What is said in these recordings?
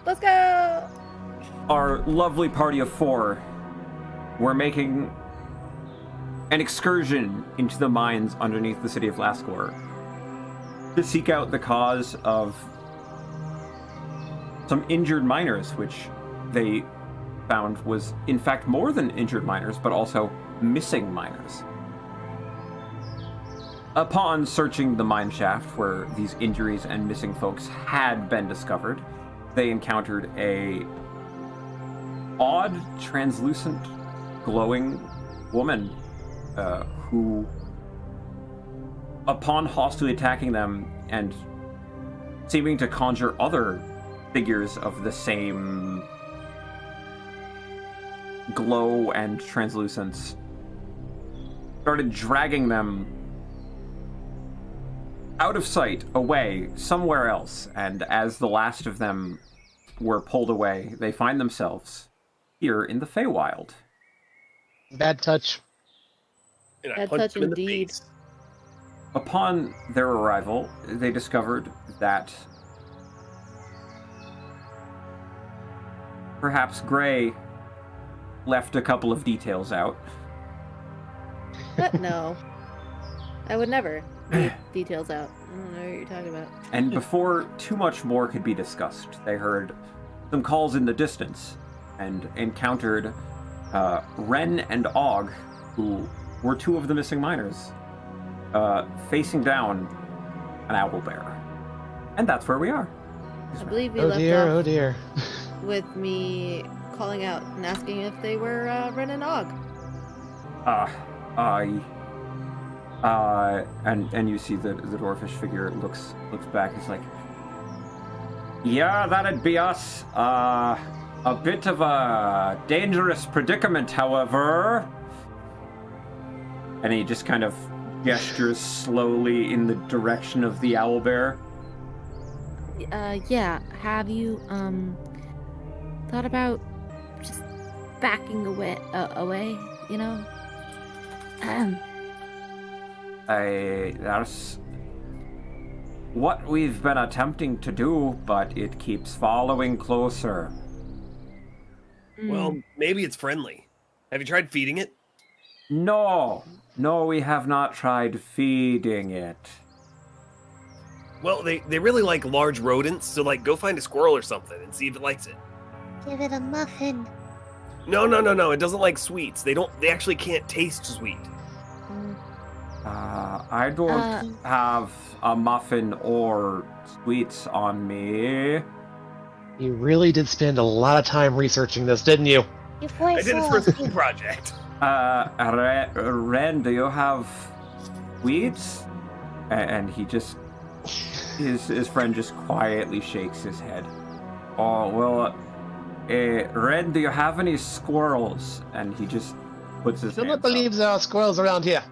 Let's go! Our lovely party of 4 were making an excursion into the mines underneath the city of Lascor to seek out the cause of some injured miners, which they found was, in fact, more than injured miners, but also missing miners. Upon searching the mine shaft where these injuries and missing folks had been discovered, they encountered a odd, translucent, glowing woman who, upon hostily attacking them and seeming to conjure other figures of the same glow and translucence, started dragging them out of sight, away, somewhere else. And as the last of them were pulled away, they find themselves here in the Feywild. Bad touch. And I Bad punched touch him in the indeed. face. Upon their arrival, they discovered that perhaps Gray left a couple of details out. What? No. I would never leave details out. I don't know what you're talking about. And before too much more could be discussed, they heard some calls in the distance and encountered Rynn and Og, who were 2 of the missing miners, facing down an owlbear. And that's where we are. I believe we Oh left dear, off oh dear. with me calling out and asking if they were Rynn and Og. And you see the dwarfish figure looks back. He's like, yeah, that'd be us. A bit of a dangerous predicament, however. And he just kind of gestures slowly in the direction of the owlbear. Yeah. Have you, thought about just backing away, you know? That's what we've been attempting to do, but it keeps following closer. Well, maybe it's friendly. Have you tried feeding it? No, we have not tried feeding it. Well, they really like large rodents, so like go find a squirrel or something and see if it likes it. Give it a muffin. No, it doesn't like sweets. They actually can't taste sweet. I don't have a muffin or sweets on me. You really did spend a lot of time researching this, didn't you? Your voice I did it for a school project. Rynn, do you have sweets? And he just, his friend just quietly shakes his head. Oh, well, Rynn, do you have any squirrels? And he just puts his Do hands not up. believe there are squirrels around here.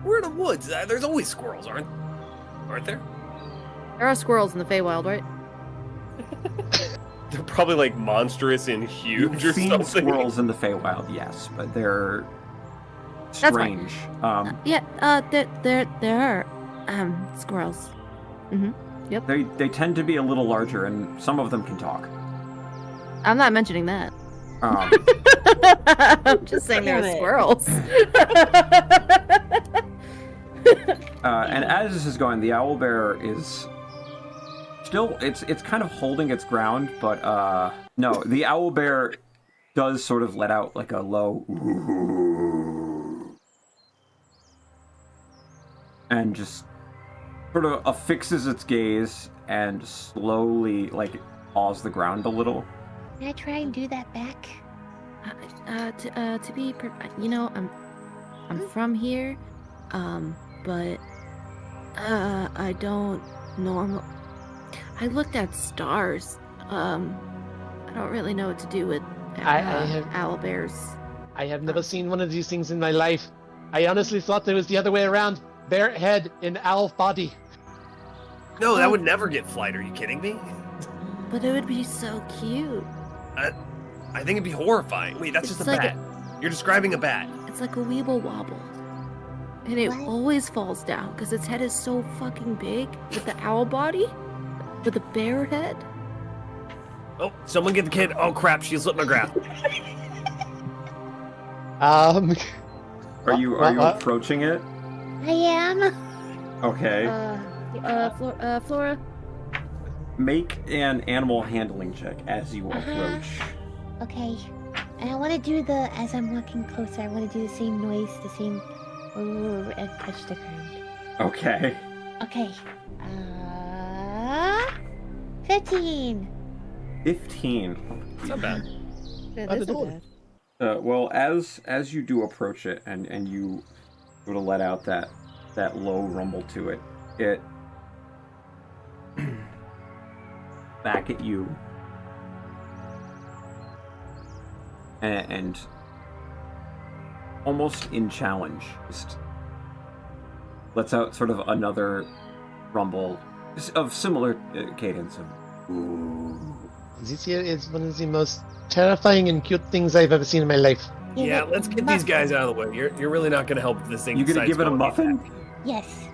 We're in the woods. There's always squirrels, aren't there? There are squirrels in the Feywild, right? They're probably like monstrous and huge or You've seen something. squirrels in the Feywild, yes, but they're That's fine. strange. There are, squirrels. Mm-hmm. Yep. They tend to be a little larger, and some of them can talk. I'm not mentioning that. I'm just saying there Damn are it. squirrels. And as this is going, the owlbear is still, it's kind of holding its ground, but no, the owlbear does sort of let out like a low ooh, and just sort of affixes its gaze and slowly like paws the ground a little. Can I try and do that back? To be, I'm from here, but I don't normal. I looked at stars. I don't really know what to do with owl bears. I have never seen one of these things in my life. I honestly thought it was the other way around. Bear head in owl body. No, that would never get flight. Are you kidding me? But it would be so cute. I think it'd be horrifying. Wait, that's just a It's like bat. You're describing a bat. It's like a weeble wobble. And it What? always falls down because its head is so fucking big with the owl body, with the bear head. Oh, someone get the kid. Oh crap, she slipped my grasp. Are you approaching it? I am. Okay. Flora. Make an animal handling check as you approach. Okay. And I want to do as I'm walking closer, I want to do the same noise, the same, and touch the ground. Okay. Okay. 15. 15. It's not bad. That How's it isn't going? bad. Well, as you do approach it and you sort of let out that low rumble to it, it back at you and almost in challenge just lets out sort of another rumble of similar cadence of ooh. This here is one of the most terrifying and cute things I've ever seen in my life. Yeah, let's get these guys out of the way. You're really not gonna help if this thing. You gonna decides give it a to muffin? Yes.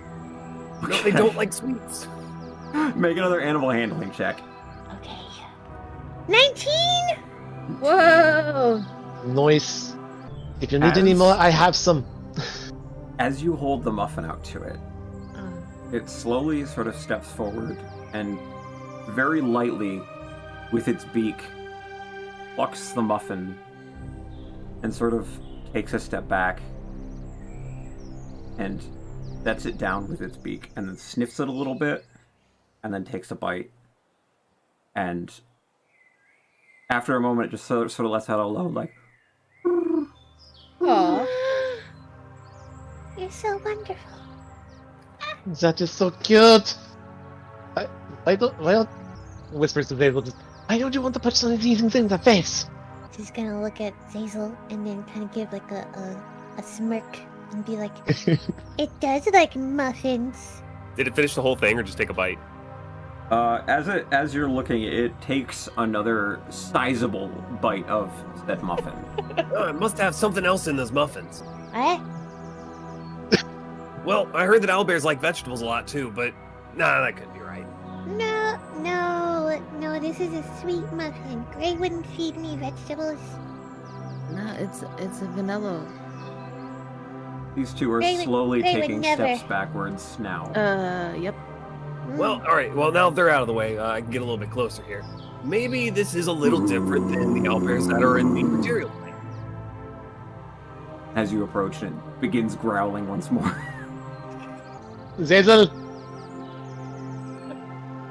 No, they don't like sweets. Make another animal handling check. Okay. 19. Whoa! Nice. If you need any more, I have some. As you hold the muffin out to it, it slowly sort of steps forward and very lightly, with its beak, plucks the muffin and sort of takes a step back and sets it down with its beak and then sniffs it a little bit and then takes a bite. And after a moment, it just sort of lets out a low, like, Aw. You're so wonderful. That is so cute. I don't. Well, whispers to Zazel. Just, why don't you want to punch some of these things in the face? She's gonna look at Zazel and then kind of give like a smirk and be like, "It does like muffins." Did it finish the whole thing or just take a bite? as you're looking, it takes another sizable bite of that muffin. Oh, it must have something else in those muffins. What? Well, I heard that owlbears like vegetables a lot too, but nah, that couldn't be right. No. This is a sweet muffin. Gray wouldn't feed me vegetables. No, it's a vanilla. These two are They would- slowly they would taking never. steps backwards now. Yep. Well, all right. Well, now they're out of the way. I can get a little bit closer here. Maybe this is a little different than the owlbears that are in the material plane. As you approach, it begins growling once more. Zazel,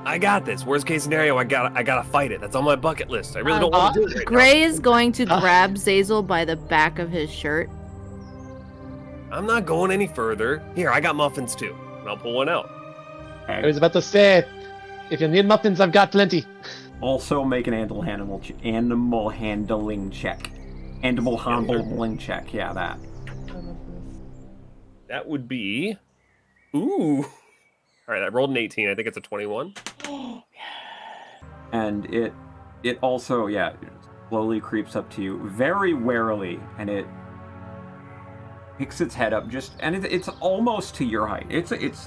I got this. Worst case scenario, I gotta fight it. That's on my bucket list. I really don't want to do it right Gray is going to grab Zazel by the back of his shirt. now. I'm not going any further. Here, I got muffins too, and I'll pull one out. I was about to say, if you need muffins, I've got plenty. Also, make an animal handling check. Animal handling check. Yeah, that. That would be, ooh. All right, I rolled an 18. I think it's a 21. And it also, yeah, slowly creeps up to you very warily, and it picks its head up and it's almost to your height.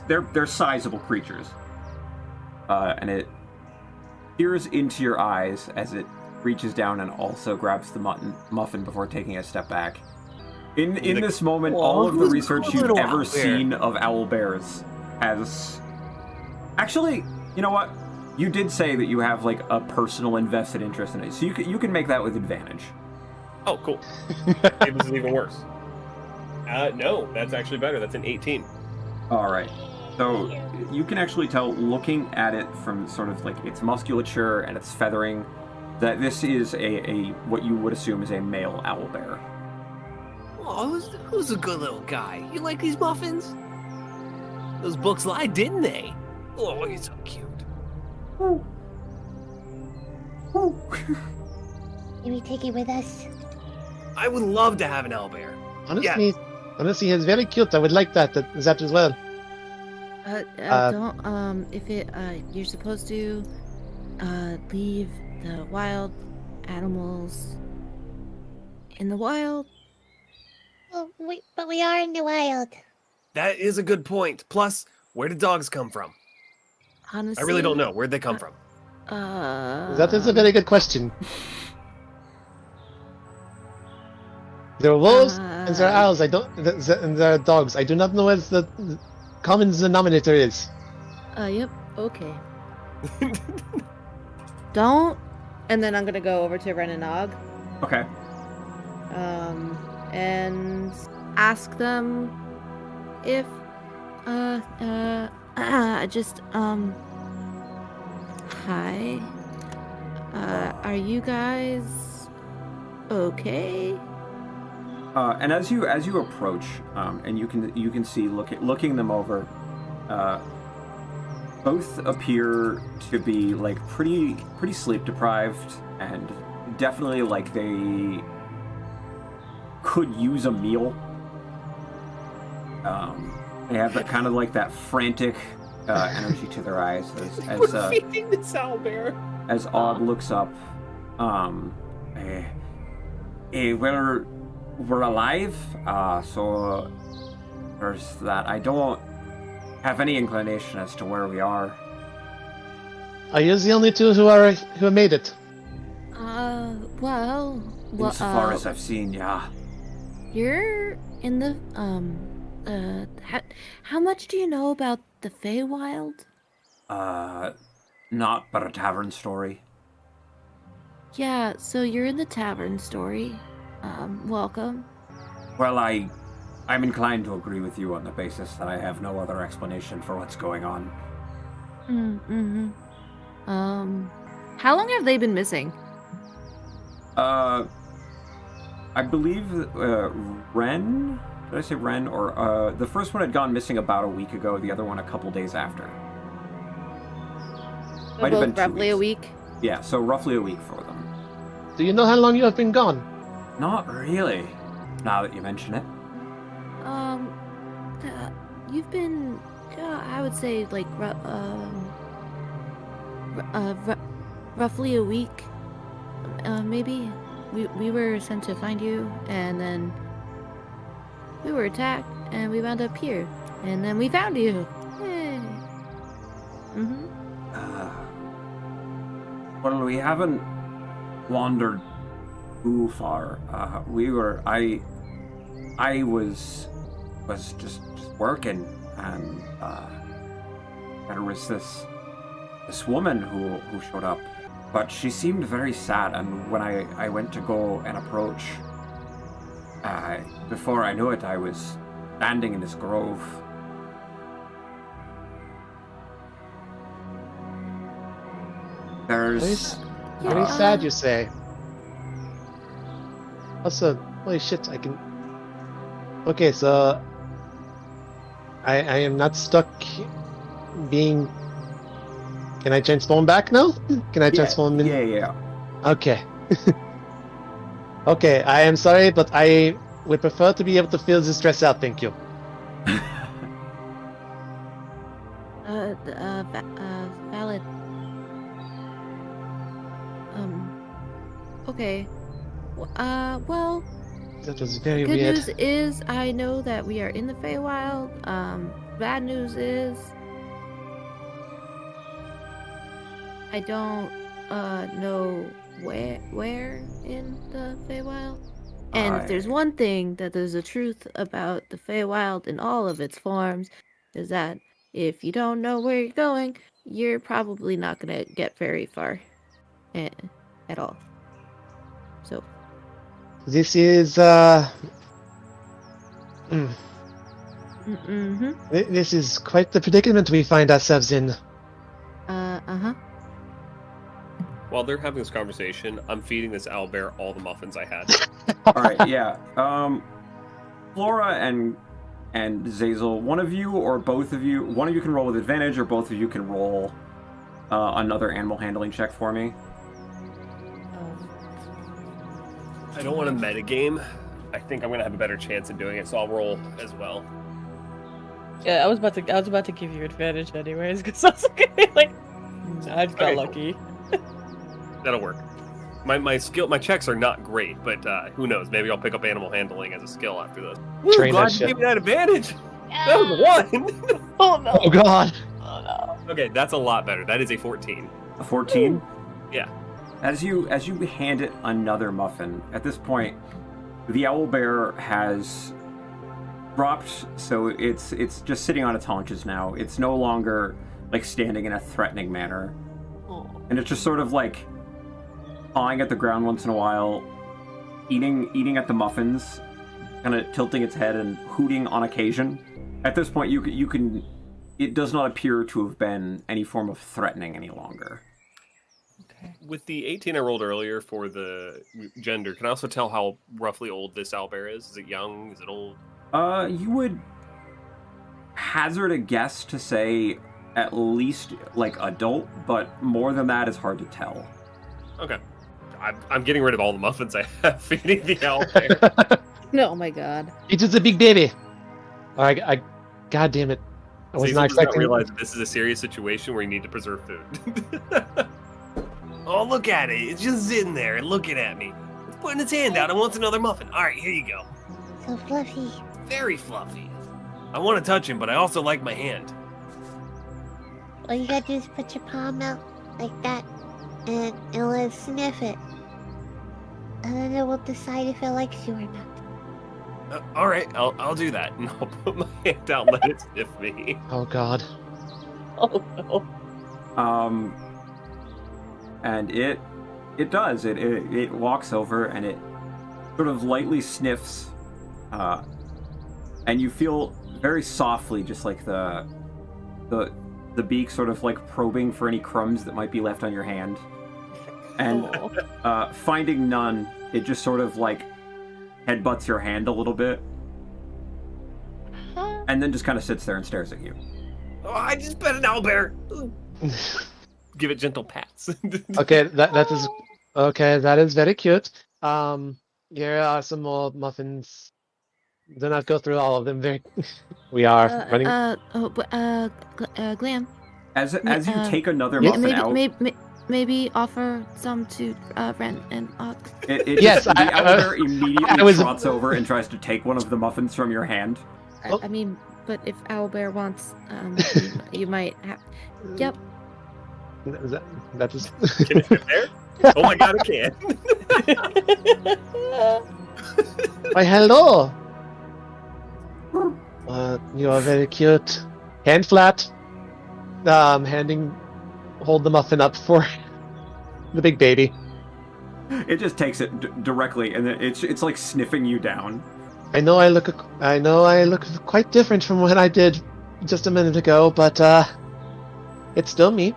They're sizable creatures. And it peers into your eyes as it reaches down and also grabs the muffin before taking a step back. In this moment, all of the research you've ever seen of owlbears has... Actually, you know what? You did say that you have like a personal invested interest in it, so you can make that with advantage. Oh, cool. Maybe this is even worse. No, that's actually better. That's an 18. All right. So you can actually tell, looking at it from sort of like its musculature and its feathering, that this is a what you would assume is a male owlbear. Oh, who's a good little guy? You like these muffins? Those books lied, didn't they? Oh, you're so cute. Can we take it with us? I would love to have an owlbear. Honestly, it's very cute. I would like that as well. Don't. You're supposed to leave the wild animals in the wild. Well, but we are in the wild. That is a good point. Plus, where did dogs come from? Honestly, I really don't know. Where'd they come from? That is a very good question. There are wolves and there are owls. And there are dogs. I do not know what the common denominator is. Yep. Okay. Don't. And then I'm gonna go over to Rynn and Og. Okay. And ask them if, hi. Are you guys okay? And as you approach, and you can see looking them over, both appear to be like pretty sleep deprived, and definitely like they could use a meal. They have that kind of like that frantic energy to their eyes We're feeding this owlbear. as Og looks up. We're alive, so there's that. I don't have any inclination as to where we are. Are you the only two who made it? Well, Insofar as I've seen, yeah. you're in the, how much do you know about the Feywild? Not but a tavern story. Yeah, so you're in the tavern story. Welcome. Well, I'm inclined to agree with you on the basis that I have no other explanation for what's going on. Mm-hmm. How long have they been missing? I believe Rynn? Did I say Rynn? Or the first one had gone missing about a week ago. The other one a couple days after. So Might have both been 2 roughly a weeks. week. Yeah, so roughly a week for them. Do you know how long you have been gone? Not really. Now that you mention it. You've been, I would say, like, roughly a week. Maybe. We were sent to find you, and then we were attacked, and we wound up here, and then we found you. Yay. Mm-hmm. Well, we haven't wandered too far. I was just working, and there was this woman who showed up, but she seemed very sad. And when I went to go and approach, before I knew it, I was standing in this grove. There's Very sad, you say. Also, holy shit, I can... Okay, so... I am not stuck being... Can I transform back now? Can I transform in? Yeah. Okay. Okay, I am sorry, but I would prefer to be able to feel the stress out, thank you. Valid. Okay. Well, That was very good weird. news is I know that we are in the Feywild. Bad news is I don't know where in the Feywild. And if there's one thing that there's a truth about the Feywild in all of its forms, is that if you don't know where you're going, you're probably not gonna get very far at all. So This is, This is quite the predicament we find ourselves in. uh-huh. While they're having this conversation, I'm feeding this owlbear all the muffins I had. All right, yeah. Flora and Zazel, one of you or both of you, one of you can roll with advantage, or both of you can roll another animal handling check for me. I don't want to metagame. I think I'm gonna have a better chance of doing it, so I'll roll as well. Yeah, I was about to give you advantage anyways, because I was like, I just got Okay, lucky. That'll work. My checks are not great, but who knows? Maybe I'll pick up animal handling as a skill after this. Woo, Train glad that you shit. gave me that advantage. That was a 1. Oh no! Oh god! Oh no! Okay, that's a lot better. That is a 14. A 14? Yeah. As you hand it another muffin, at this point, the owlbear has dropped, so it's just sitting on its haunches now. It's no longer like standing in a threatening manner. And it's just sort of like pawing at the ground once in a while, eating at the muffins, kind of tilting its head and hooting on occasion. At this point, you can it does not appear to have been any form of threatening any longer. Okay. With the 18 I rolled earlier for the gender, can I also tell how roughly old this owlbear is? Is it young? Is it old? You would hazard a guess to say at least like adult, but more than that is hard to tell. Okay. I'm getting rid of all the muffins I have feeding the owlbear. No, oh my god. It is a big baby. I God damn it! I was Cecil not does not expecting. realize that this is a serious situation where you need to preserve food. Oh, look at it. It's just sitting there and looking at me. It's putting its hand out and wants another muffin. All right, here you go. So fluffy. Very fluffy. I want to touch him, but I also like my hand. All you gotta do is put your palm out like that, and it'll let it sniff it. And then it will decide if it likes you or not. All right, I'll do that. And I'll put my hand out and let it sniff me. Oh God. Oh no. And it does. It walks over and it sort of lightly sniffs, and you feel very softly, just like the beak sort of like probing for any crumbs that might be left on your hand. And finding none, it just sort of like headbutts your hand a little bit, and then just kind of sits there and stares at you. Oh, I just pet an owlbear. Give it gentle pats. Okay, that is okay. That is very cute. Here are some more muffins. Do not go through all of them. We are running. Glam. As you take another yes, muffin out, Maybe offer some to Rynn and Og. Yes, the owlbear immediately I was- trots over and tries to take one of the muffins from your hand. Oh. I mean, but if Owlbear wants, you might have. Yep. That is. Can it fit there? Oh my god, it can. Why, hello. You are very cute. Hand flat. Hold the muffin up for the big baby. It just takes it directly, and then it's like sniffing you down. I know I look quite different from what I did just a minute ago, but it's still me.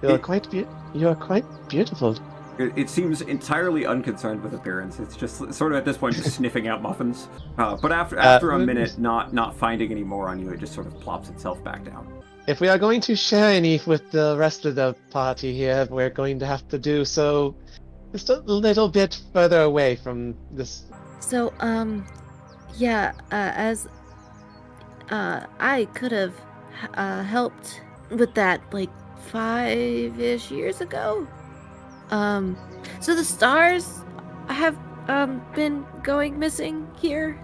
You are quite beautiful. It seems entirely unconcerned with appearance. It's just sort of at this point just sniffing out muffins. But after a minute, not finding any more on you, it just sort of plops itself back down. If we are going to share any with the rest of the party here, we're going to have to do so just a little bit further away from this. So, yeah, as I could have helped with that like 5-ish years ago. So the stars have been going missing here.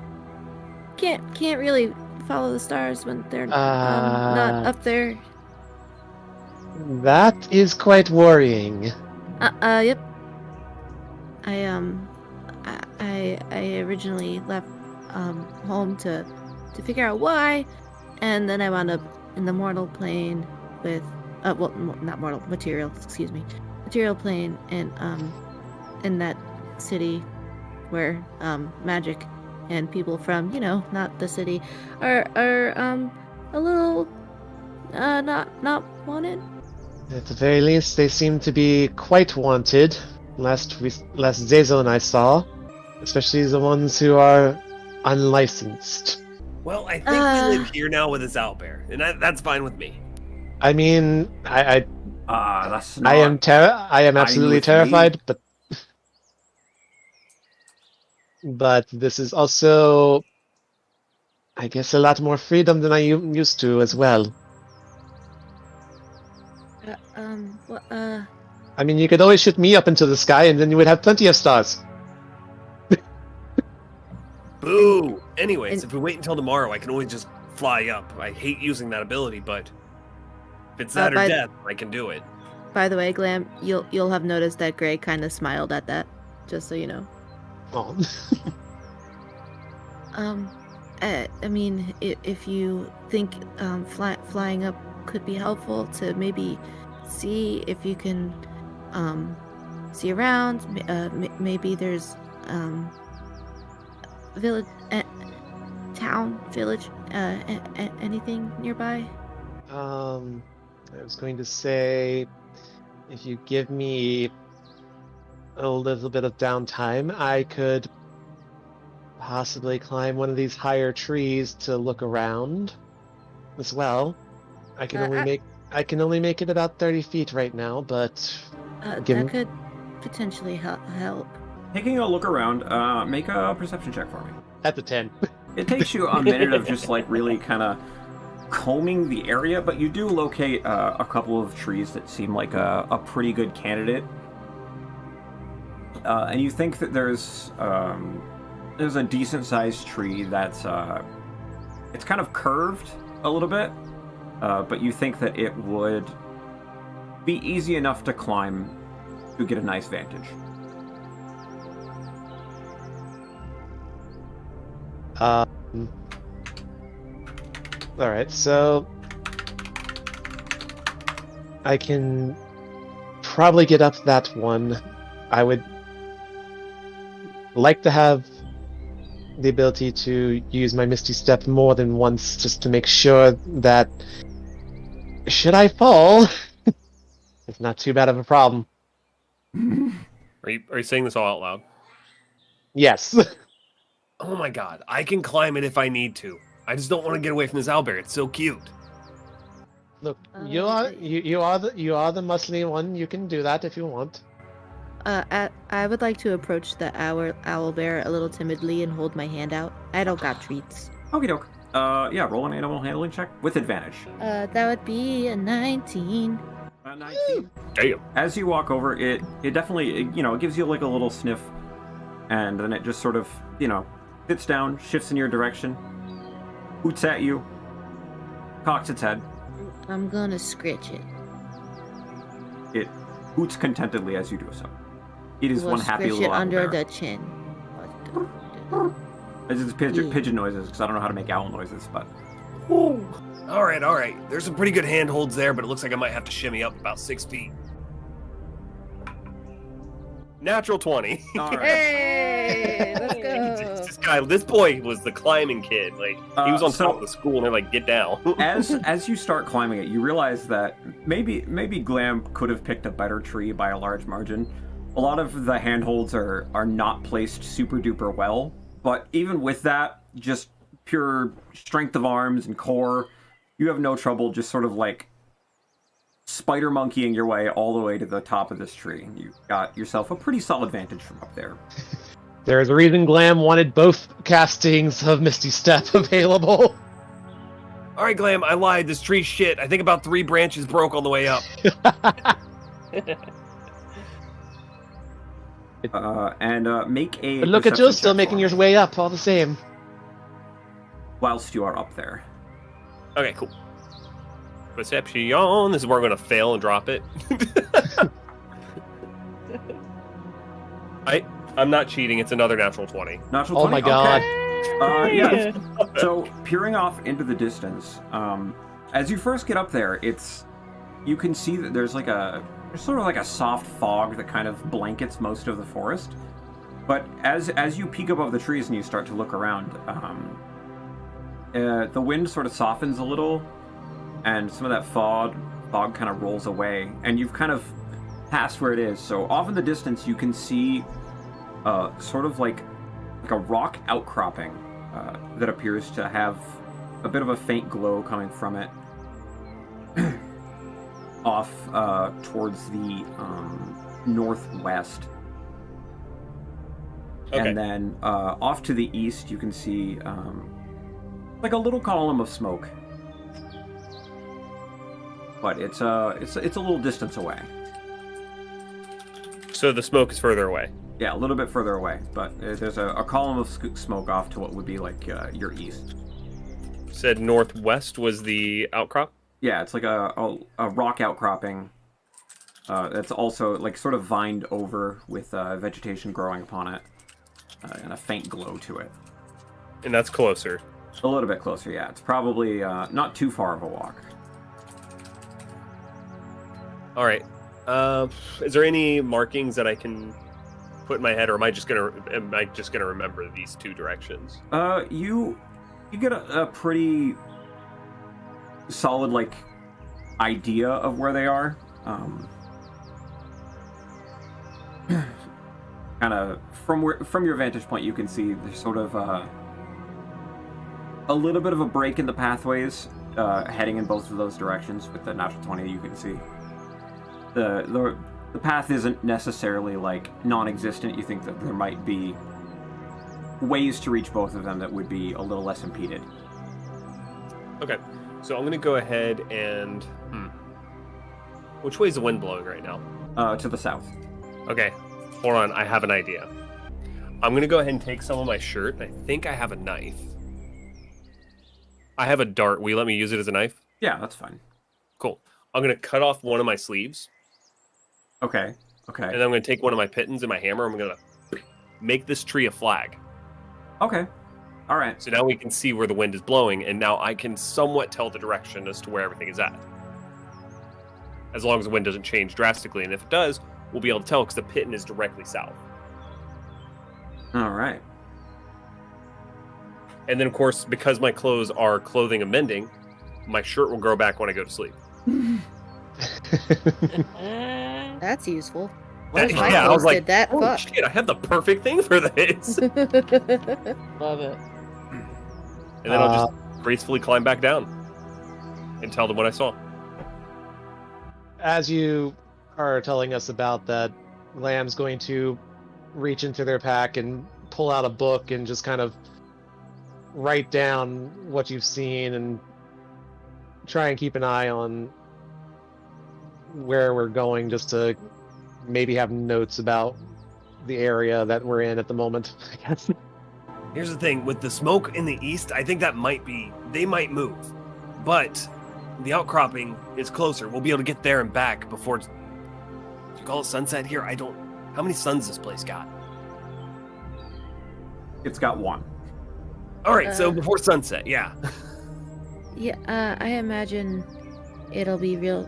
Can't really follow the stars when they're not up there. That is quite worrying. Yep. I originally left home to figure out why, and then I wound up in the mortal plane with well, not mortal, material plane, and in that city where magic and people from, not the city are a little not wanted. At the very least, they seem to be quite wanted. Last Zezo and I saw, especially the ones who are unlicensed. Well, I think we live here now with this owlbear, and that's fine with me. I mean, That's not... I am absolutely with terrified, but this is also, I guess, a lot more freedom than I used to as well. I mean, you could always shoot me up into the sky, and then you would have plenty of stars. Boo! Anyways, if we wait until tomorrow, I can always just fly up. I hate using that ability, but if it's that or by- death, I can do it. By the way, Glam, you'll have noticed that Gray kind of smiled at that, just so you know. Oh. I mean, if you think flying up could be helpful to maybe see if you can see around, maybe there's village, town, village, anything nearby. I was going to say, if you give me a little bit of downtime, I could possibly climb one of these higher trees to look around as well. I can only make it about 30 feet right now, but That could potentially help. Taking a look around, make a perception check for me. at the 10. It takes you a minute of just like really kind of combing the area, but you do locate a couple of trees that seem like a pretty good candidate. And you think that there's a decent-sized tree that's it's kind of curved a little bit, but you think that it would be easy enough to climb to get a nice vantage. Alright, so I can probably get up that one. I would like to have the ability to use my Misty Step more than once just to make sure that should I fall, it's not too bad of a problem. Are you saying this all out loud? Yes. Oh my god, I can climb it if I need to. I just don't want to get away from this owlbear. It's so cute. Look, you are the muscly one. You can do that if you want. I would like to approach the owl bear a little timidly and hold my hand out. I don't got treats. Okie doke. Yeah, roll an animal handling check with advantage. That would be a 19. 19. Damn. As you walk over, it definitely, it gives you like a little sniff, and then it just sort of, sits down, shifts in your direction, hoots at you, cocks its head. I'm gonna scratch it. It hoots contentedly as you do so. It is one happy little it under owl bear. the chin. It's just pigeon noises, because I don't know how to make owl noises, but... All right. There's some pretty good handholds there, but it looks like I might have to shimmy up about 6 feet. Natural 20. All right. Hey, let's go. This boy was the climbing kid. Like he was on so- top of the school, and they're like, "Get down." As you start climbing it, you realize that maybe Glam could have picked a better tree by a large margin. A lot of the handholds are not placed super duper well, but even with that, just pure strength of arms and core, you have no trouble just sort of like spider monkeying your way all the way to the top of this tree. You got yourself a pretty solid vantage from up there. There is a reason Glam wanted both castings of Misty Step available. All right, Glam, I lied. This tree's shit. I think about 3 branches broke on the way up. Make a. But look at you, perception still check making for your me way up all the same. whilst you are up there. Okay, cool. Perception. This is where I'm gonna fail and drop it. I'm not cheating. It's another natural 20. Natural Oh 20? my god. Okay. Yeah. So peering off into the distance, as you first get up there, you can see that there's sort of like a soft fog that kind of blankets most of the forest. But as you peek above the trees and you start to look around, the wind sort of softens a little, and some of that fog kind of rolls away, and you've kind of passed where it is. So off in the distance, you can see sort of like a rock outcropping that appears to have a bit of a faint glow coming from it off towards the northwest. Okay. And then off to the east, you can see like a little column of smoke, but it's a little distance away. So the smoke is further away. Yeah, a little bit further away, but there's a column of smoke off to what would be like your east. Said northwest was the outcrop. Yeah, it's like a rock outcropping It's also like sort of vined over with vegetation growing upon it, and a faint glow to it. And that's closer. A little bit closer, yeah. It's probably not too far of a walk. All right. Is there any markings that I can put in my head, or am I just gonna remember these two directions? You get a pretty solid like idea of where they are. Kind of from your vantage point, you can see there's sort of a little bit of a break in the pathways heading in both of those directions. With the natural 20, you can see the path isn't necessarily like non-existent. You think that there might be ways to reach both of them that would be a little less impeded. Okay, so I'm gonna go ahead and which way is the wind blowing right now? To the south. Okay, hold on, I have an idea. I'm gonna go ahead and take some of my shirt, and I think I have a knife. I have a dart. Will you let me use it as a knife? Yeah, that's fine. Cool. I'm gonna cut off one of my sleeves, Okay. and then I'm gonna take one of my pittons and my hammer. I'm gonna make this tree a flag. Okay. All right. So now we can see where the wind is blowing, and now I can somewhat tell the direction as to where everything is at. As long as the wind doesn't change drastically, and if it does, we'll be able to tell because the pitton is directly south. All right. And then, of course, because my clothes are clothing amending, my shirt will grow back when I go to sleep. That's useful. Yeah, My I was clothes like, did that. oh Fuck. shit, I have the perfect thing for this. And Love it. then I'll just gracefully climb back down and tell them what I saw. As you are telling us about that, Lamb's going to reach into their pack and pull out a book and just kind of write down what you've seen and try and keep an eye on where we're going, just to maybe have notes about the area that we're in at the moment, I guess. Here's the thing, with the smoke in the east, I think they might move. But the outcropping is closer. We'll be able to get there and back before do you call it sunset here? How many suns this place got? It's got one. All right, so before sunset, yeah. Yeah, I imagine it'll be real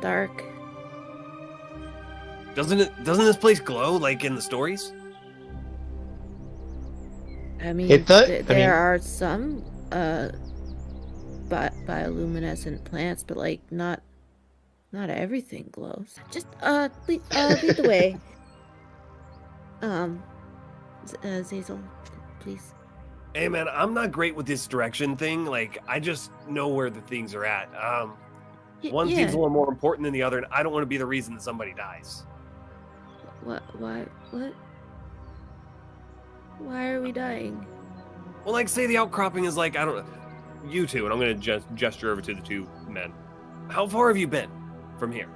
dark. Doesn't this place glow like in the stories? I mean, It does- there are some bioluminescent plants, but like not everything glows. Just lead the way. Zazel, please. Hey man, I'm not great with this direction thing. Like, I just know where the things are at. One seems a little more important than the other, and I don't want to be the reason that somebody dies. What? Why are we dying? Well, like, say the outcropping is like, I don't know, you two, and I'm going to gesture over to the two men. How far have you been from here?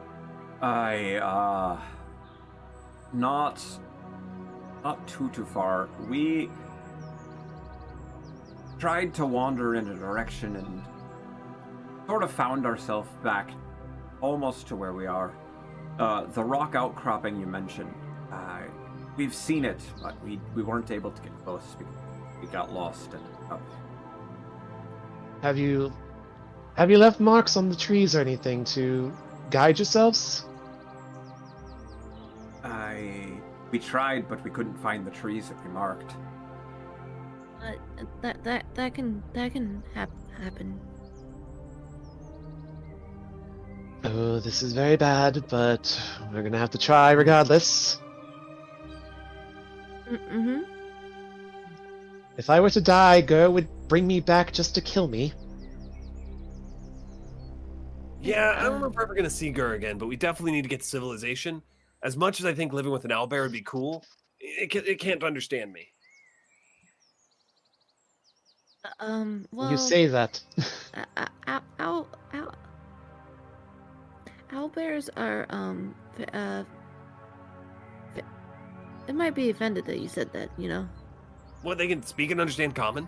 Not too far. We tried to wander in a direction and sort of found ourselves back almost to where we are. The rock outcropping you mentioned, we've seen it, but we weren't able to get close because we got lost. And Have you left marks on the trees or anything to guide yourselves? we tried, but we couldn't find the trees that we marked. That can happen. Oh, this is very bad, but we're gonna have to try regardless. Mm-hmm. If I were to die, Gur would bring me back just to kill me. Yeah, I don't know if we're ever going to see Gur again, but we definitely need to get to civilization. As much as I think living with an owlbear would be cool, it can't understand me. Well, You say that. Owlbears are it might be offended that you said that, you know. What, they can speak and understand common?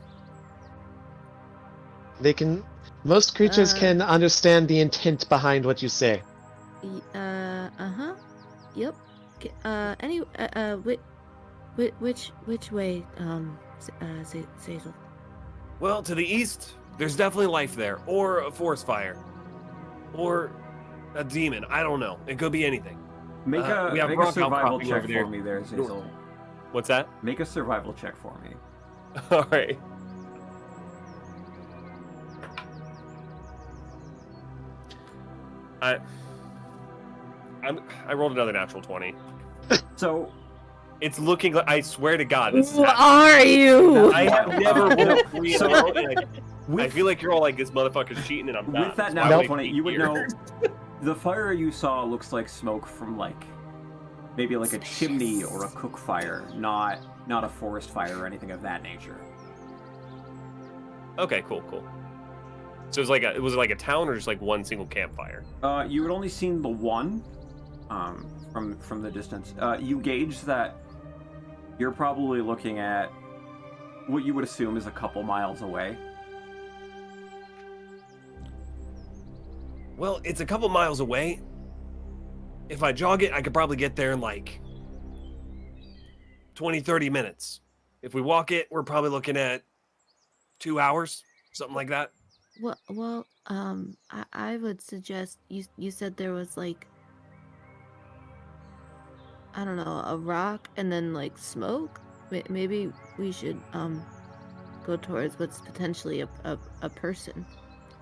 They can. Most creatures can understand the intent behind what you say. which way, Zazel? Well, to the east, there's definitely life there, or a forest fire, or a demon. I don't know. It could be anything. Make we have a rock survival outcropping check over there. for me there, Zazel. What's that? Make a survival check for me. All right. I rolled another natural 20. So It's looking like, I swear to God, this is Who happening. are you? I have never rolled 3 in a row, and I with, feel like you're all like, this motherfucker's cheating, and I'm not. with that So now why would I 20, be you would here? know the fire you saw looks like smoke from like maybe like a chimney or a cook fire, not a forest fire or anything of that nature. Okay, cool. So it was like a town or just like one single campfire? You had only seen the one from the distance. You gauge that you're probably looking at what you would assume is a couple miles away. Well, it's a couple miles away. If I jog it, I could probably get there in like 20, 30 minutes. If we walk it, we're probably looking at 2 hours, something like that. Well, I would suggest you said there was like, I don't know, a rock and then like smoke. Maybe we should go towards what's potentially a person.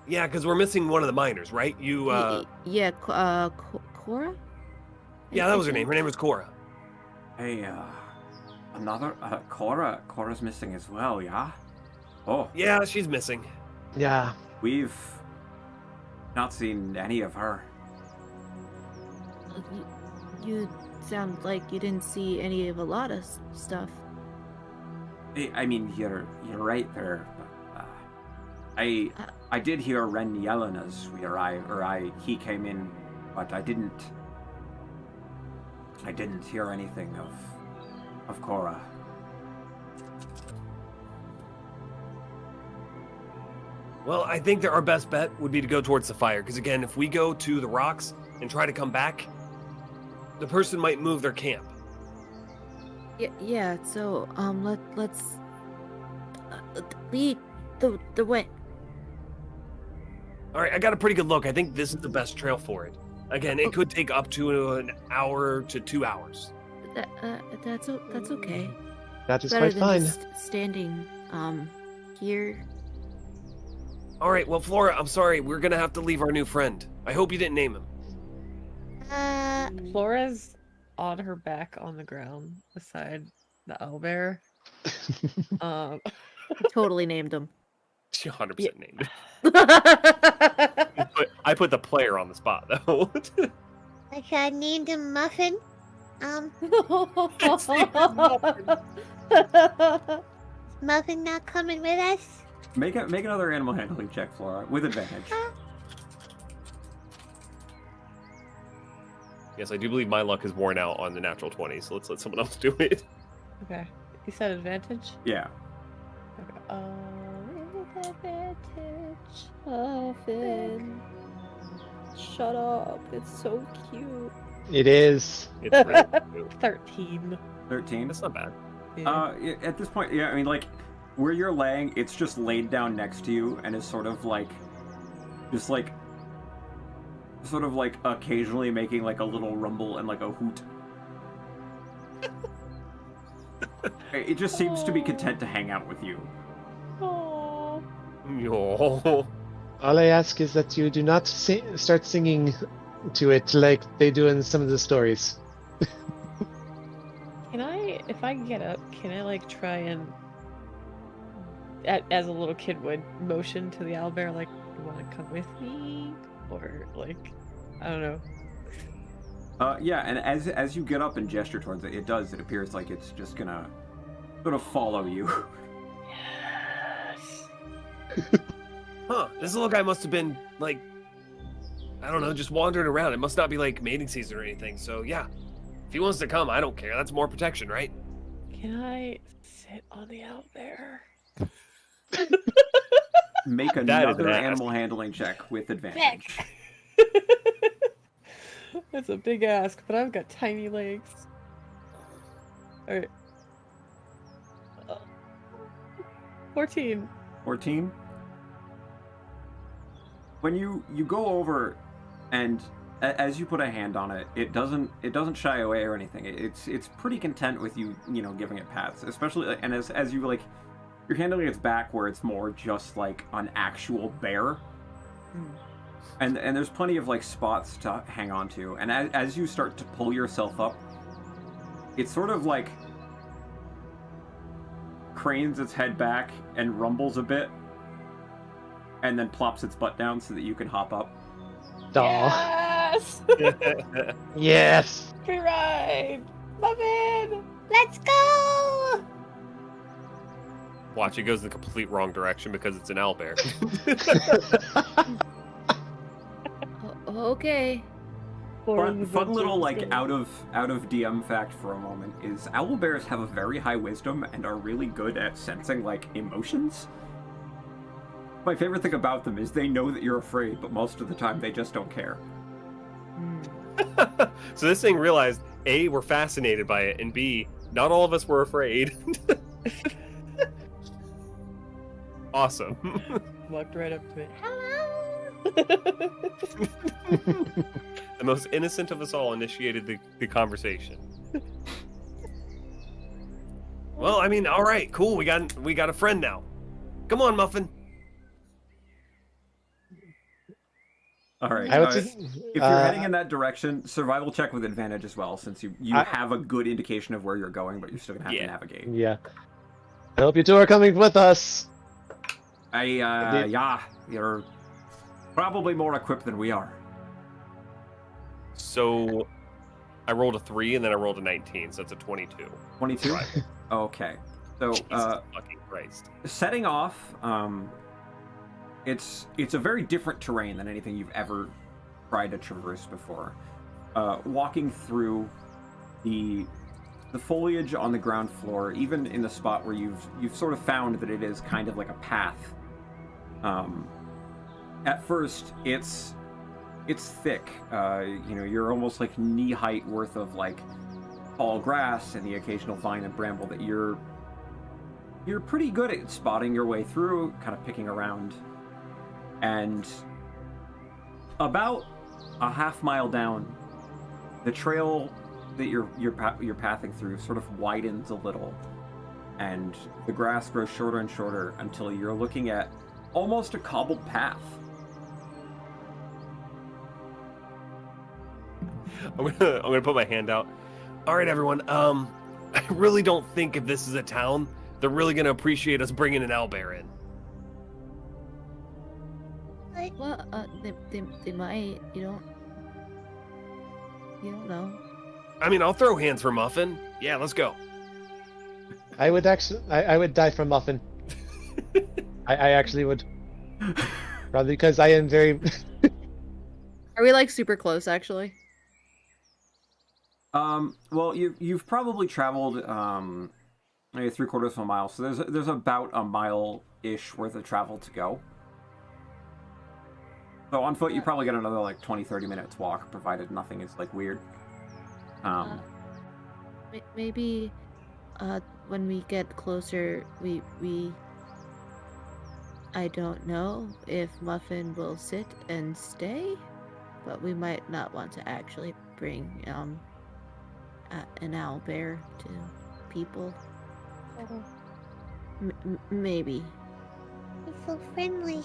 Yeah, because we're missing one of the miners, right? Cora. Yeah, that was her name. Her name was Cora. Hey, another Cora's missing as well, yeah? Oh, Yeah, she's missing. Yeah. we've not seen any of her. You sound like you didn't see any of a lot of stuff. I mean, you're right there. But, I did hear Rynn yelling as we arrived, he came in, but I didn't hear anything of Cora. Well, I think that our best bet would be to go towards the fire, because again, if we go to the rocks and try to come back, the person might move their camp. Yeah. So let's lead the way. All right, I got a pretty good look. I think this is the best trail for it. Again, it could take up to an hour to 2 hours. That's okay. That is Better quite than fine. just standing here. All right, well, Flora, I'm sorry. We're going to have to leave our new friend. I hope you didn't name him. Flora's on her back on the ground beside the owlbear. I totally named him. She 100% Yeah. named him. I put the player on the spot, though. Like I named him Muffin. Muffin not coming with us? Make another animal handling check, Flora, with advantage. Yes, I do believe my luck is worn out on the natural 20, so let's let someone else do it. Okay. You said advantage? Yeah. Okay. With advantage. Muffin. Shut up. It's so cute. It is. It's really cute. 13. 13. That's not bad. Yeah. At this point, yeah, I mean, like, where you're laying, it's just laid down next to you and is sort of like occasionally making like a little rumble and like a hoot. It just seems to be content to hang out with you. Aww. Yo. All I ask is that you do not start singing to it like they do in some of the stories. Can I, if I get up, can I like try and, as a little kid would, motion to the owlbear like, you want to come with me? Or like, I don't know. Yeah, and as you get up and gesture towards it, it appears like it's just gonna sort of follow you. Yes. Huh, this little guy must have been, like, I don't know, just wandering around. It must not be, like, mating season or anything. So, yeah, if he wants to come, I don't care. That's more protection, right? Can I sit on the owlbear? Make That is another an ask. animal handling check with advantage. That's a big ask, but I've got tiny legs. Or 14. 14. When you go over, and as you put a hand on it, it doesn't shy away or anything. It's pretty content with you giving it pats, especially, and as you like, you're handling its back where it's more just like an actual bear. And there's plenty of like spots to hang on to, and as you start to pull yourself up, it sort of like cranes its head back and rumbles a bit, and then plops its butt down so that you can hop up. Aw. Yes! Yes! Free ride! Muffin! Let's go! Watch, it goes in the complete wrong direction because it's an owlbear. Okay. Fun little like out of DM fact for a moment is owlbears have a very high wisdom and are really good at sensing like emotions. My favorite thing about them is they know that you're afraid, but most of the time they just don't care. So this thing realized, A, we're fascinated by it, and B, not all of us were afraid. Awesome. Walked right up to it. The most innocent of us all initiated the conversation. Well, I mean, all right, cool. We got a friend now. Come on, Muffin. All right. I would if say, you're heading in that direction, survival check with advantage as well, since you have a good indication of where you're going, but you're still gonna have to navigate. yeah. I hope you two are coming with us. Yeah, you're probably more equipped than we are. So I rolled a 3 and then I rolled a 19, so it's a 22. 22? Okay. So, Jesus fucking Christ. setting off, it's a very different terrain than anything you've ever tried to traverse before. Walking through the foliage on the ground floor, even in the spot where you've sort of found that it is kind of like a path. At first, it's thick. You're almost like knee height worth of like tall grass and the occasional vine and bramble that you're pretty good at spotting your way through, kind of picking around. And about a half mile down, the trail that you're pathing through sort of widens a little, and the grass grows shorter and shorter until you're looking at almost a cobbled path. I'm gonna put my hand out. All right, everyone. I really don't think if this is a town, they're really gonna appreciate us bringing an owlbear in. Well, they might. You don't know. I mean, I'll throw hands for Muffin. Yeah, let's go. I would die for Muffin. I actually would. Probably because I am very... Are we like super close, actually? Well, you've probably traveled maybe 3/4 of a mile, so there's about a mile-ish worth of travel to go. So on foot, you probably get another like 20-30 minutes walk, provided nothing is like weird. Maybe when we get closer, we I don't know if Muffin will sit and stay, but we might not want to actually bring an owlbear to people. Maybe. He's so friendly.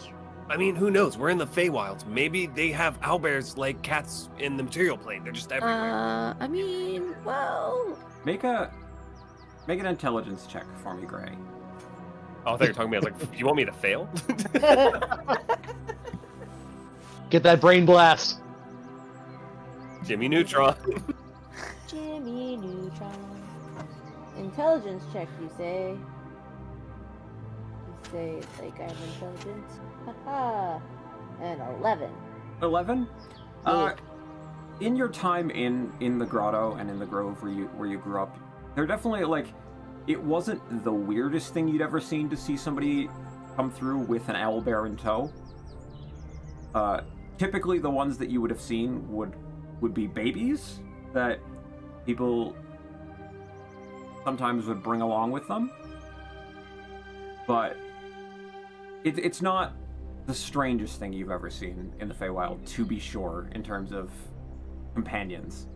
I mean, who knows? We're in the Feywild. Maybe they have owlbears like cats in the material plane. They're just everywhere. I mean, well... Make an intelligence check for me, Gray. Oh, I thought you were talking to me. I was like, you want me to fail? Get that brain blast. Jimmy Neutron. Jimmy Neutron. Intelligence check, you say? You say, like, I have intelligence? Haha. An 11. 11? Yeah. In your time in the grotto and in the grove where you grew up, there definitely, like, it wasn't the weirdest thing you'd ever seen to see somebody come through with an owlbear in tow. Typically the ones that you would have seen would be babies that people sometimes would bring along with them. But it's not the strangest thing you've ever seen in the Feywild, to be sure, in terms of companions.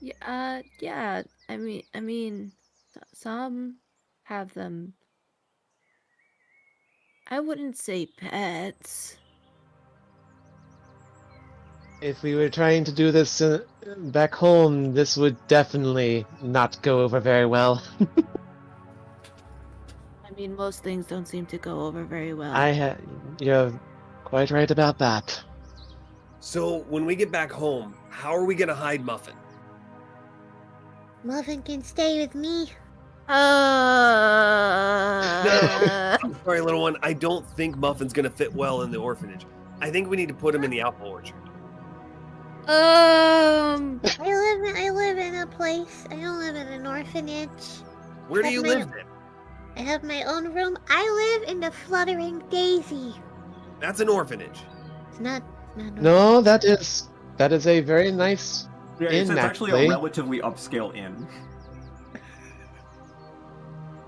Yeah. I mean, some have them. I wouldn't say pets. If we were trying to do this back home, this would definitely not go over very well. I mean, most things don't seem to go over very well. You're quite right about that. So when we get back home, how are we gonna hide Muffin? Muffin can stay with me. No, I'm sorry, little one. I don't think Muffin's gonna fit well in the orphanage. I think we need to put him in the apple orchard. I live in a place. I don't live in an orphanage. Where do you live then? I have my own room. I live in the Fluttering Daisy. That's an orphanage. It's not No, that is a very nice Yeah, inn, it's actually actually. a relatively upscale inn.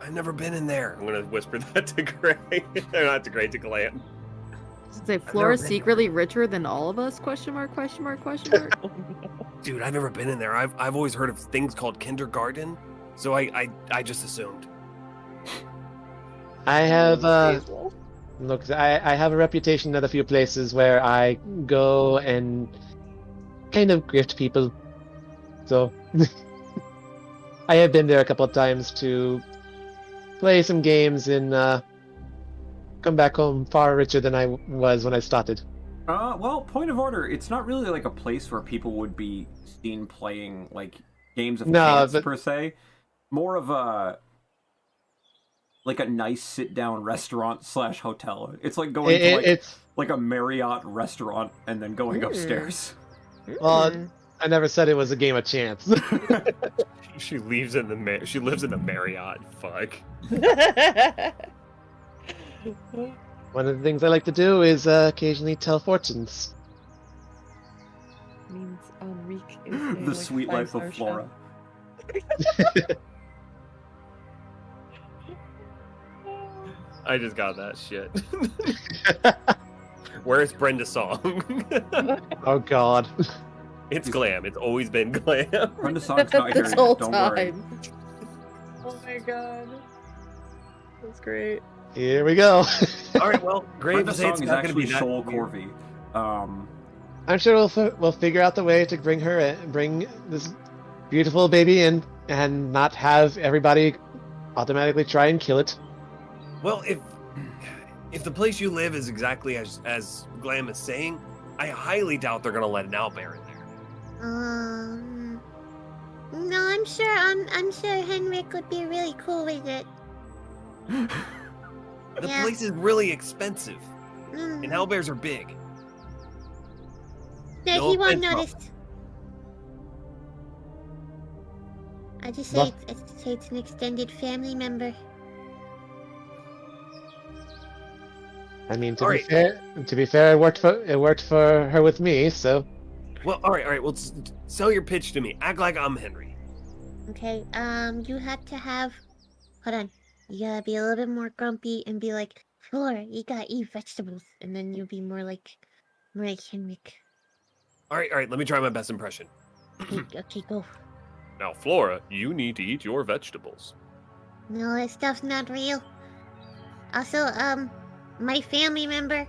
I've never been in there. I'm gonna whisper that to Gray. Not to Gray, to Glam. Say Flora's secretly richer than all of us? Question mark, question mark, question mark. Dude, I've never been in there. I've always heard of things called kindergarten, so I just assumed. I have look, I have a reputation at a few places where I go and kind of grift people. So I have been there a couple of times to play some games and come back home far richer than I was when I started. Well, point of order, it's not really like a place where people would be seen playing like games of chance per se. More of a like a nice sit-down restaurant / hotel. It's like going to like a Marriott restaurant and then going upstairs. Well, I never said it was a game of chance. She lives in the Marriott. Fuck. One of the things I like to do is occasionally tell fortunes. Means Enrique is The a, like, sweet life of 5-star Flora. I just got that shit. Where's Brenda's song? Oh God. It's glam. It's always been glam. Brenda Song's not here This yet, whole don't worry. time. Oh my god. That's great. Here we go. All right, well, Grave Brenda is it's Song is not going to actually be that Shoal weird. Corvey. I'm sure we'll figure out the way to bring this beautiful baby in and not have everybody automatically try and kill it. Well, if the place you live is exactly as Glam is saying, I highly doubt they're going to let an owlbear in there. No, I'm sure Henrik would be really cool with it. The Yeah. place is really expensive, and Mm. owlbears are big. No, No he won't offense, notice. I just say it's an extended family member. I mean, to All be right. fair, it worked for her with me. So Well, all right. Well, sell your pitch to me. Act like I'm Henry. Okay, you have to have. Hold on. You gotta be a little bit more grumpy and be like, Flora, you gotta eat vegetables, and then you'll be more like Henrik. All right. Let me try my best impression. Okay, go. Now, Flora, you need to eat your vegetables. No, that stuff's not real. Also, my family member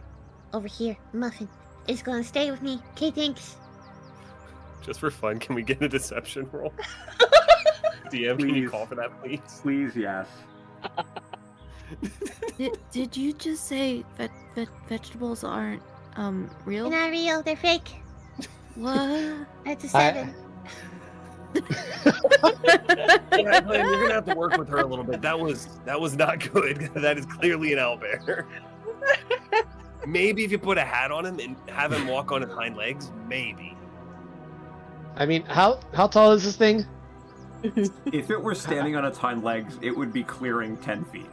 over here, Muffin, is gonna stay with me. Okay, thanks. Just for fun, can we get a deception roll? DM, can you Please. call for that, please? Please, yes. Did you just say that vegetables aren't real? They're not real, they're fake. What? That's a 7. Yeah, Glenn, you're gonna have to work with her a little bit. That was not good. That is clearly an owlbear. Maybe if you put a hat on him and have him walk on his hind legs, maybe. I mean, how tall is this thing? If it were standing on its hind legs, it would be clearing 10 feet.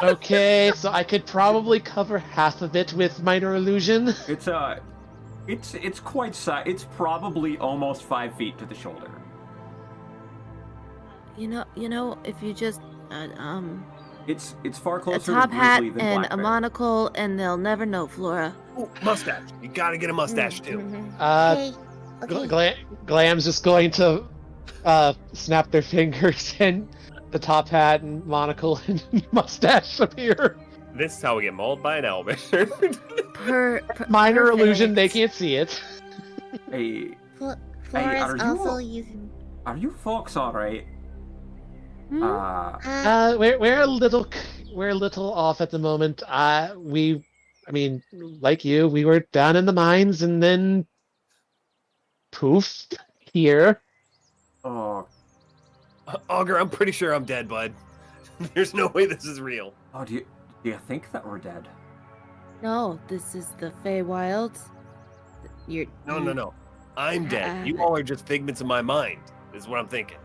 Okay, so I could probably cover half of it with minor illusion. It's quite it's probably almost 5 feet to the shoulder. You know, if you just It's far a closer top to hat grizzly than and black a bear. monocle, and they'll never know, Flora. Ooh, mustache. You gotta get a mustache too. Okay. Okay. Glam's just going to snap their fingers and the top hat and monocle and mustache appear. This is how we get mauled by an owlbear. Minor illusion, they perfect. can't see it. Hey, Flora's are you- also using. are you folks all right? Hmm? We're a little off at the moment. I mean, like you, we were down in the mines and then poof, here. Oh, Augur, I'm pretty sure I'm dead, bud. There's no way this is real. oh, do you think that we're dead? No, this is the Feywild. You're No. I'm dead. You all are just figments of my mind, is what I'm thinking.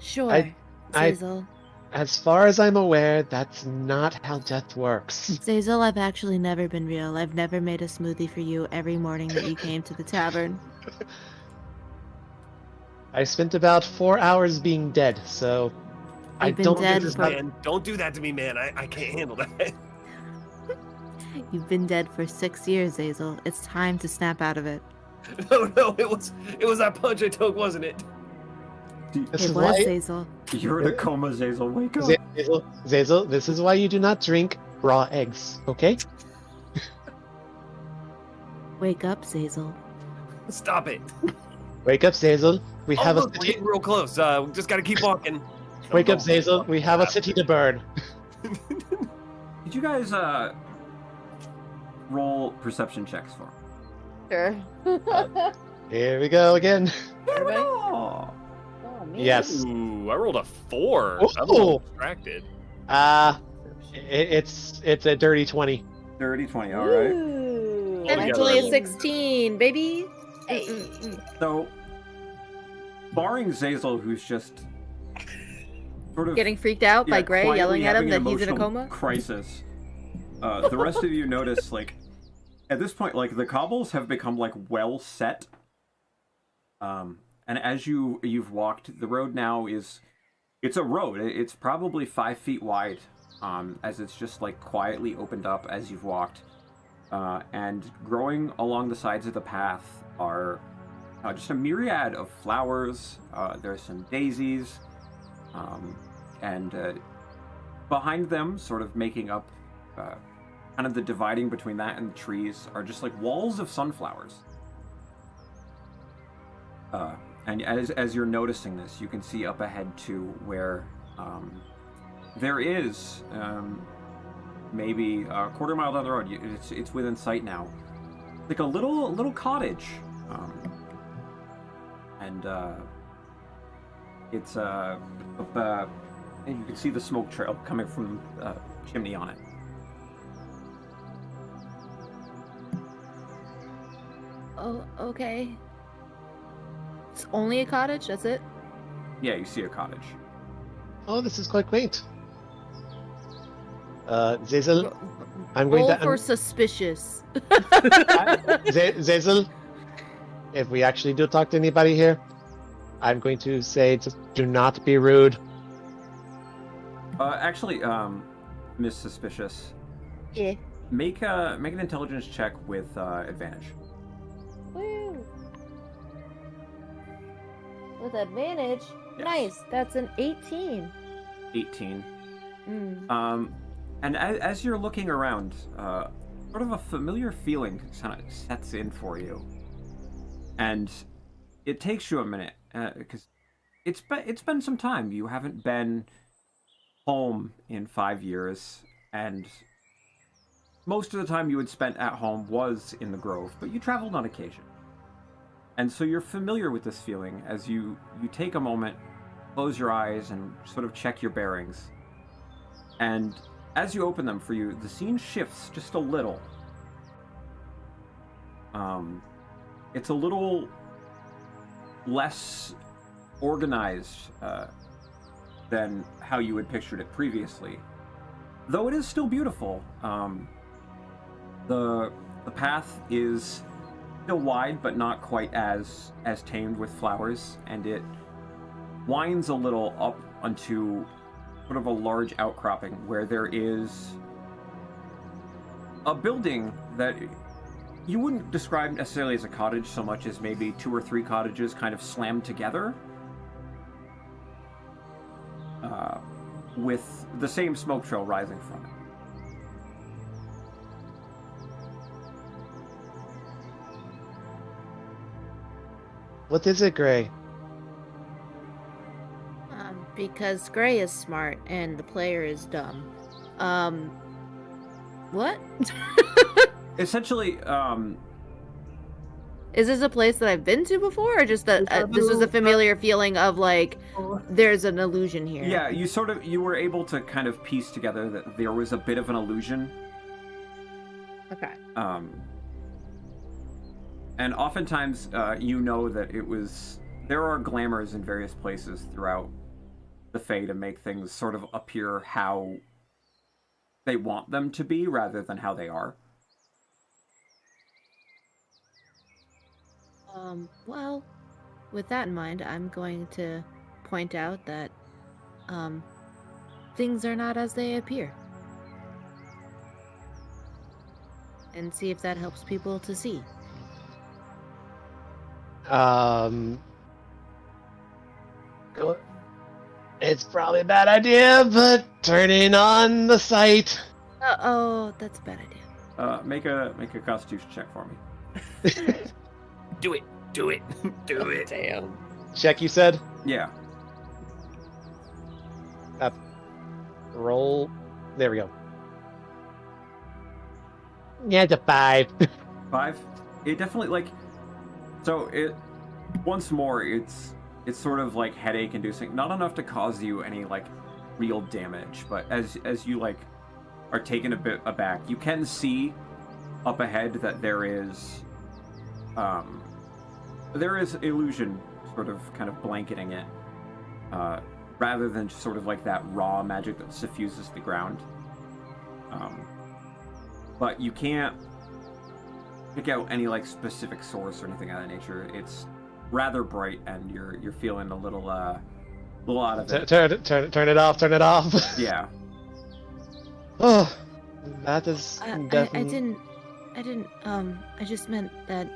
Sure, I- Zazel. As far as I'm aware, that's not how death works. Zazel, I've actually never been real. I've never made a smoothie for you every morning that you came to the tavern. I spent about 4 hours being dead, so I You've been don't dead think this is for- not- Man, don't do that to me, man. I can't handle that. You've been dead for 6 years, Zazel. It's time to snap out of it. No, it was that punch I took, wasn't it? This It is was, why Zazel. You're in a coma, Zazel. Wake up. Zazel, this is why you do not drink raw eggs, okay? Wake up, Zazel. Stop it. Wake up, Zazel. We Oh, have look, a we're city. getting real close. We just gotta keep walking. Wake up, Zazel. We have a city to burn. Did you guys roll perception checks for me? Sure. Here we go again. Everybody? Oh. Oh, man. Yes. Ooh, I rolled a 4. I'm a Ooh. little distracted. It's a dirty 20. 30, 20, all right. Ooh, Altogether, Actually, I a rolled- 16, baby. So, barring Zazel, who's just sort of Getting freaked out by Gray quietly yelling at him having an that he's in a emotional coma. crisis, the rest of you notice, like, at this point, like, the cobbles have become, like, well set. And as you've walked, the road now it's a road. It's probably 5 feet wide, as it's just, like, quietly opened up as you've walked. And growing along the sides of the path are just a myriad of flowers. There's some daisies, and behind them, sort of making up kind of the dividing between that and the trees, are just like walls of sunflowers. And as you're noticing this, you can see up ahead too where there is maybe a quarter mile down the road. It's within sight now. Like a little cottage, and it's and you can see the smoke trail coming from the chimney on it. Oh, okay. It's only a cottage. That's it. Yeah, you see a cottage. Oh, this is quite quaint. Zazel, I'm going Roll to. for suspicious. Zazel, if we actually do talk to anybody here, I'm going to say just do not be rude. Actually, Miss Suspicious, Yeah. make an intelligence check with advantage. Woo. With advantage. Yes. Nice. That's an 18. 18. Mm. And as you're looking around, sort of a familiar feeling kind of sets in for you, and it takes you a minute because it's been some time. You haven't been home in 5 years, and most of the time you had spent at home was in the Grove, but you traveled on occasion, and so you're familiar with this feeling as you take a moment, close your eyes, and sort of check your bearings, and as you open them for you, the scene shifts just a little. It's a little less organized than how you had pictured it previously. Though it is still beautiful. The path is still wide, but not quite as tamed with flowers, and winds a little up onto sort of a large outcropping where there is a building that you wouldn't describe necessarily as a cottage so much as maybe 2 or 3 cottages kind of slammed together, with the same smoke trail rising from it. What is it, Gray? Because Gray is smart and the player is dumb. What? Essentially, Is this a place that I've been to before, or just that this was a familiar feeling of like there's an illusion here? yeah, you were able to kind of piece together that there was a bit of an illusion. Okay. And oftentimes, you know that there are glamours in various places throughout the Fae to make things sort of appear how they want them to be rather than how they are. Well, with that in mind, I'm going to point out that things are not as they appear. And see if that helps people to see. It's probably a bad idea, but turning on the sight. Oh, that's a bad idea. Make a Constitution check for me. Do it. Do it. Do it. Damn. Check, you said? Yeah. Roll. There we go. Yeah, it's a 5. 5. It definitely once more it's sort of like headache inducing, not enough to cause you any like real damage, but as you like are taken a bit aback, you can see up ahead that there is illusion sort of kind of blanketing it, rather than just sort of like that raw magic that suffuses the ground. But you can't pick out any like specific source or anything of that nature. It's rather bright, and you're feeling a little out of it. Turn it off. Turn it off. Yeah. Oh, that is I definitely. didn't. I just meant that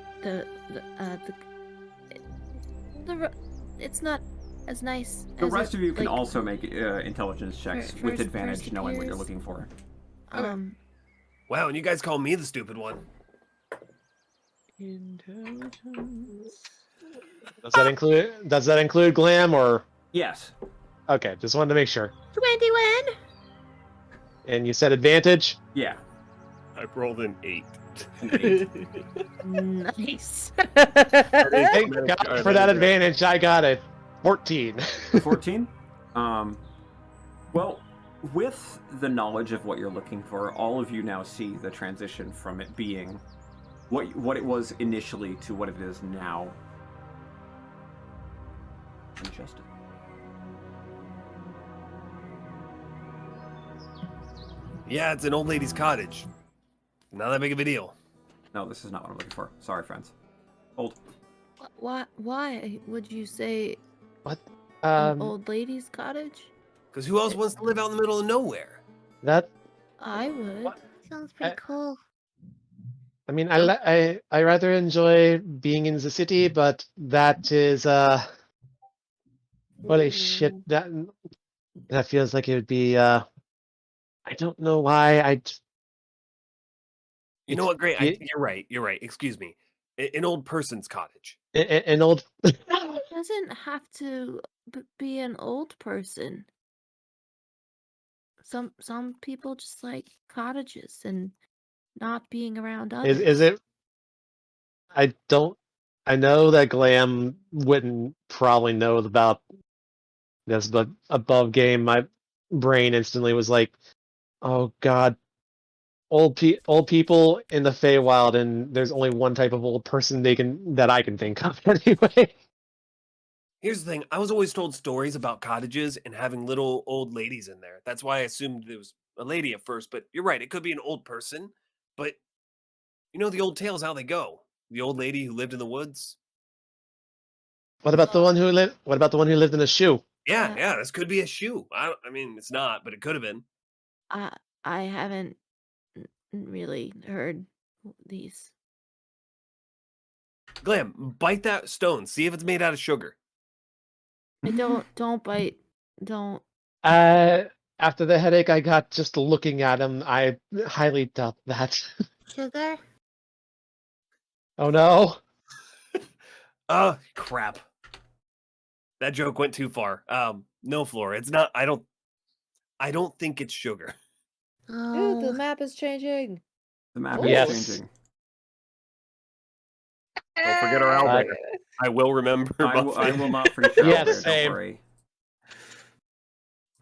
it's not as nice. The as rest it, of you can like, also make intelligence checks with advantage, first knowing what you're appears. looking for. Wow, and you guys call me the stupid one. Intelligence. Does that include glam or? Yes. Okay, just wanted to make sure. 21. And you said advantage? Yeah. I rolled an 8. Nice. Thank God for that advantage. I got it. 14. 14? Well, with the knowledge of what you're looking for, all of you now see the transition from it being what it was initially to what it is now. Adjusted. Yeah, it's an old lady's cottage. Not that big of a deal. No, this is not what I'm looking for. Sorry, friends. Old. Why would you say What? an old lady's cottage? Because who else wants to live out in the middle of nowhere? That. I would. What? Sounds pretty cool. I mean, I rather enjoy being in the city, but that is what a shit that feels like it would be. I don't know why You know what, Great? it- You're right. You're right. Excuse me. An old person's cottage. an old. It doesn't have to be an old person. Some people just like cottages and not being around others. Is it? I don't. I know that Glam wouldn't probably know about this, but above game, my brain instantly was like, "Oh God, old people in the Feywild, and there's only one type of old person that I can think of anyway." Here's the thing. I was always told stories about cottages and having little old ladies in there. That's why I assumed it was a lady at first. But you're right. It could be an old person. But you know the old tales, how they go. The old lady who lived in the woods. What about the one who lived? What about the one who lived in a shoe? Yeah, this could be a shoe. I mean, it's not, but it could have been. I haven't really heard these. Glam, bite that stone. See if it's made out of sugar. Don't bite. Don't. After the headache I got just looking at him, I highly doubt that. Sugar? Oh no. Oh, crap. That joke went too far. No, Flora, it's not. I don't think it's sugar. Ooh, the Oh. map is changing. The map Yes. is changing. Don't forget our owlbear. I will remember. I Muffin. will not forget your Yes, owlbear, same. don't worry.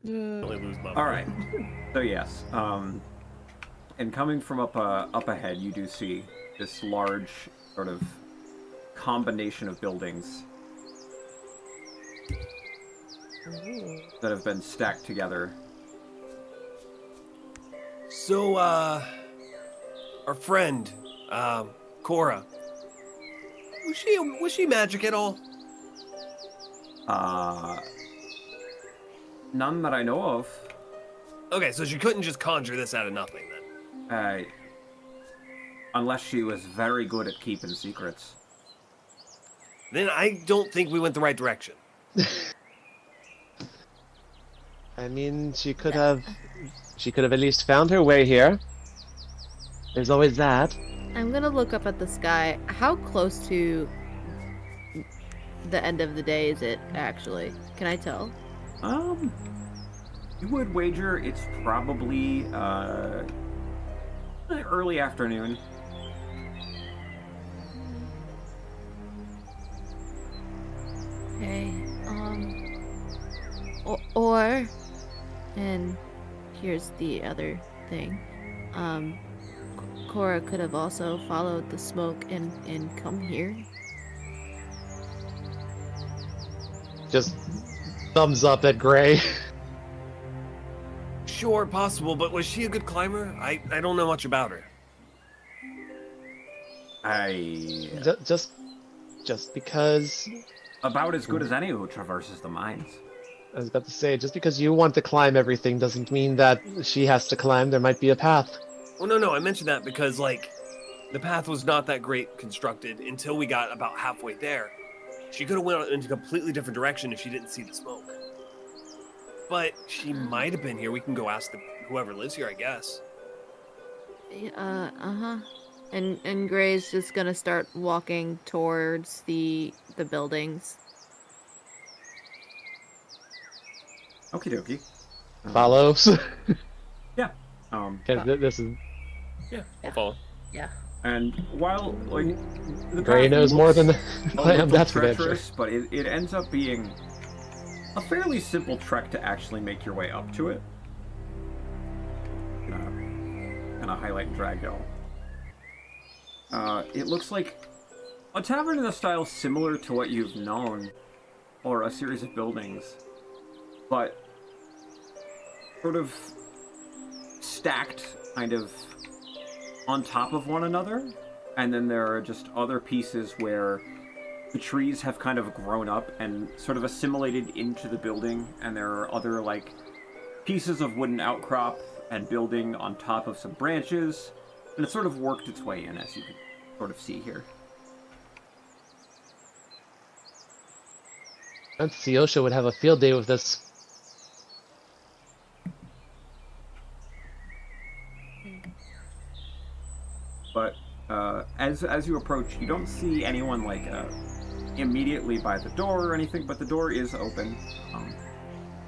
Only lose Muffin. All right. So yes, and coming from up ahead, you do see this large sort of combination of buildings that have been stacked together. So, our friend, Cora, was she magic at all? None that I know of. Okay, so she couldn't just conjure this out of nothing then. Unless she was very good at keeping secrets. Then I don't think we went the right direction. I mean, she could have at least found her way here. There's always that. I'm gonna look up at the sky. How close to the end of the day is it actually? Can I tell? You would wager it's probably early afternoon. Okay. Or, and here's the other thing. Cora could have also followed the smoke and come here. Just thumbs up at Gray. Sure, possible, but was she a good climber? I don't know much about her. Just because About as good as any who traverses the mines. I was about to say, just because you want to climb everything doesn't mean that she has to climb. There might be a path. Well, no, I mentioned that because, like, the path was not that great constructed until we got about halfway there. She could have went in a completely different direction if she didn't see the smoke. But she might have been here. We can go ask whoever lives here, I guess. And Gray's just gonna start walking towards the buildings. Okie dokie. Follows. Yeah. This is Yeah, I'll follow. And while like the Gray path knows more looks than a I am. little That's for damn sure. treacherous, but it ends up being a fairly simple trek to actually make your way up to it. Kind of highlight and drag y'all. It looks like a tavern in a style similar to what you've known, or a series of buildings, but sort of stacked kind of on top of one another, and then there are just other pieces where the trees have kind of grown up and sort of assimilated into the building, and there are other like pieces of wooden outcrop and building on top of some branches, and it sort of worked its way in, as you can sort of see here. And Seosha would have a field day with this. But as you approach, you don't see anyone like immediately by the door or anything, but the door is open,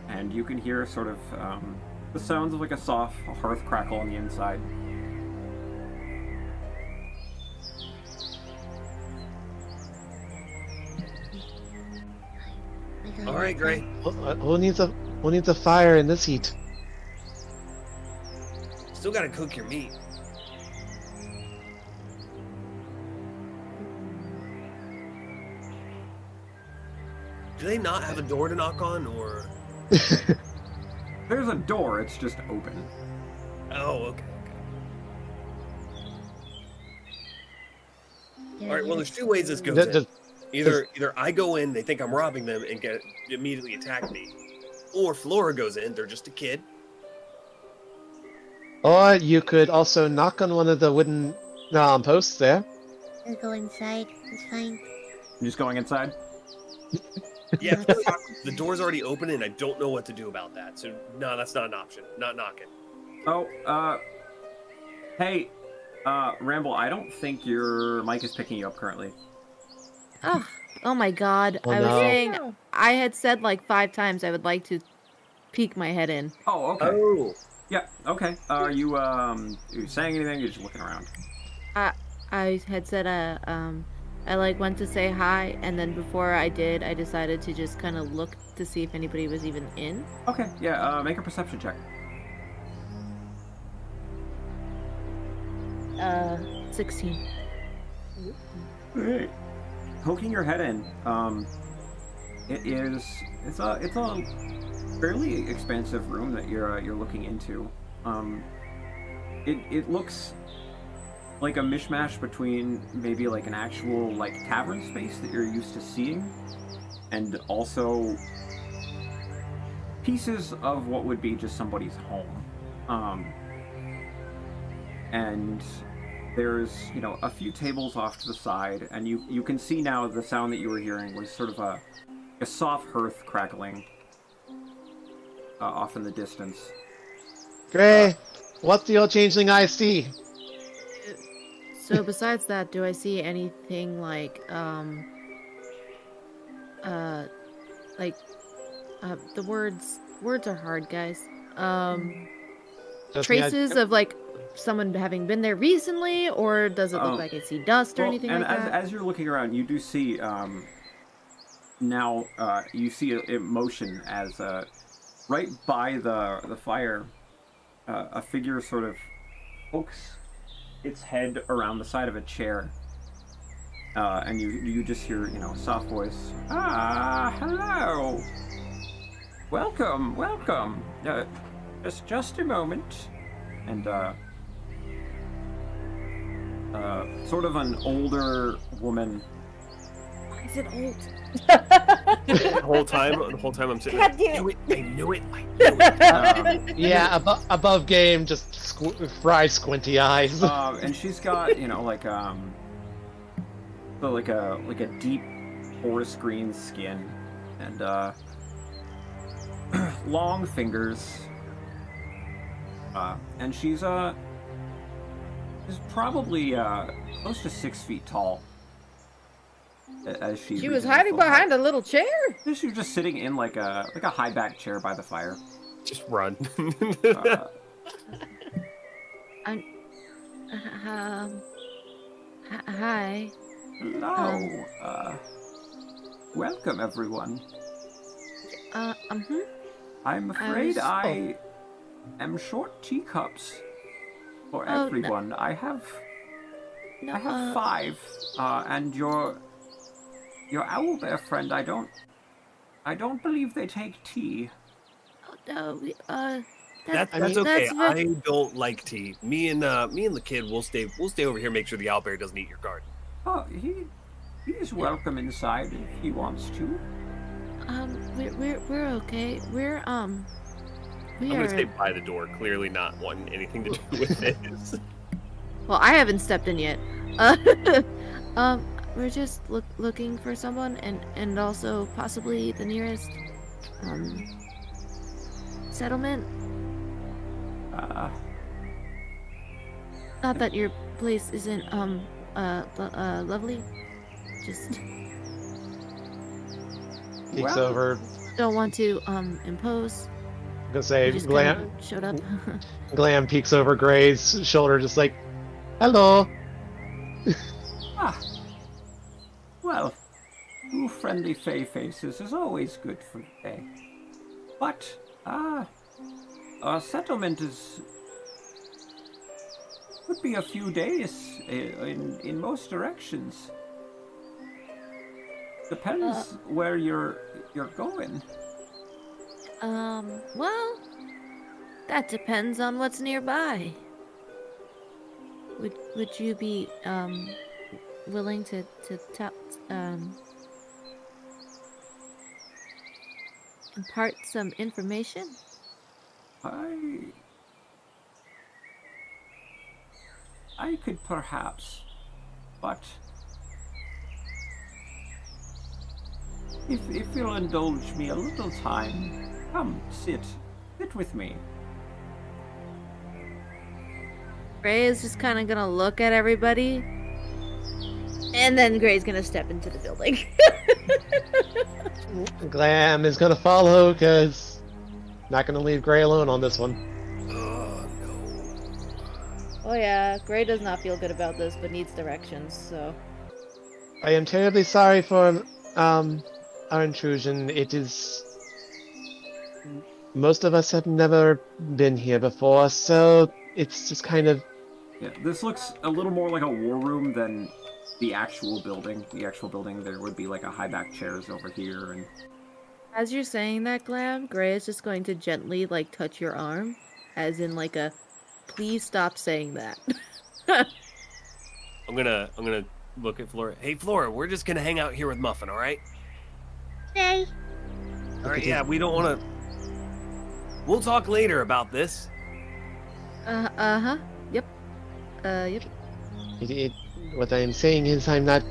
and you can hear sort of the sounds of like a soft hearth crackle on the inside. All right, Gray. Who needs a fire in this heat? Still gotta cook your meat. Do they not have a door to knock on, or? There's a door, it's just open. Oh, okay. All right. Well, there's two ways this goes. Just Either I go in, they think I'm robbing them, and immediately attack me, or Flora goes in, they're just a kid. Or you could also knock on one of the wooden posts there. I'll go inside. It's fine. You just going inside? Yeah, the door's already open, and I don't know what to do about that. So no, that's not an option. Not knocking. Oh, hey, Ramble, I don't think your mic is picking you up currently. Oh my god. Oh, I was no. saying, I had said like 5 times I would like to peek my head in. Oh, okay. Oh, Yeah, okay. Are you saying anything? You're just looking around. I had said, I like went to say hi, and then before I did, I decided to just kind of look to see if anybody was even in. Okay, yeah, make a perception check. 16. Hey. Poking your head in, it's a fairly expansive room that you're looking into. It looks like a mishmash between maybe like an actual like tavern space that you're used to seeing, and also pieces of what would be just somebody's home. And there's, a few tables off to the side, and you can see now the sound that you were hearing was sort of a soft hearth crackling off in the distance. Gray, what do your changeling eyes see? So besides that, do I see anything like, the words are hard, guys. Just me, Traces of like someone having been there recently, or does it look like I see dust or anything like that? As you're looking around, you do see now you see a motion as right by the fire, a figure sort of pokes its head around the side of a chair, and you just hear a soft voice. Hello. Welcome. Just a moment. And sort of an older woman. Why is it old? the whole time I'm sitting there. I knew it. Yeah, above game, just fried squinty eyes. And she's got like a deep forest green skin and long fingers. And she's probably close to 6 feet tall. As She was hiding behind a little chair. She was just sitting in like a high back chair by the fire. Just run. Hi. Hello. Welcome everyone. I'm afraid I am short teacups for everyone. No. I have 5, and your owlbear friend. I don't believe they take tea. Oh no. That's okay. I don't like tea. Me and the kid, we'll stay over here. Make sure the owlbear doesn't eat your garden. Oh, he's welcome inside if he wants to. We're okay. I'm gonna stay by the door, clearly not wanting anything to do with this. Well, I haven't stepped in yet. We're just looking for someone, and also possibly the nearest settlement. Not that your place isn't lovely. Just Peeks over. don't want to impose. I'm gonna say, You just Glam, kind of showed up. Glam peeks over Gray's shoulder, just like, hello. Well, 2 friendly fey faces is always good for the day. But our settlement could be a few days in most directions. Depends where you're going. Well, that depends on what's nearby. Would you be willing to impart some information? I could perhaps, but if you'll indulge me a little time, come sit with me. Gray is just kind of gonna look at everybody, and then Gray's gonna step into the building. Glam is gonna follow, because not gonna leave Gray alone on this one. Oh no. Oh yeah, Gray does not feel good about this, but needs directions, so... I am terribly sorry for our intrusion. It is... Most of us have never been here before, so it's just kind of... Yeah, this looks a little more like a war room than the actual building. The actual building, there would be like a high back chairs over here, and As you're saying that, Glam, Gray is just going to gently, like, touch your arm, as in, like, a, please stop saying that. I'm gonna look at Flora. Hey, Flora, we're just gonna hang out here with Muffin, all right? Hey. All right. Yeah, we don't want to. We'll talk later about this. Uh-huh. Yep. Yep. What I'm saying is I'm not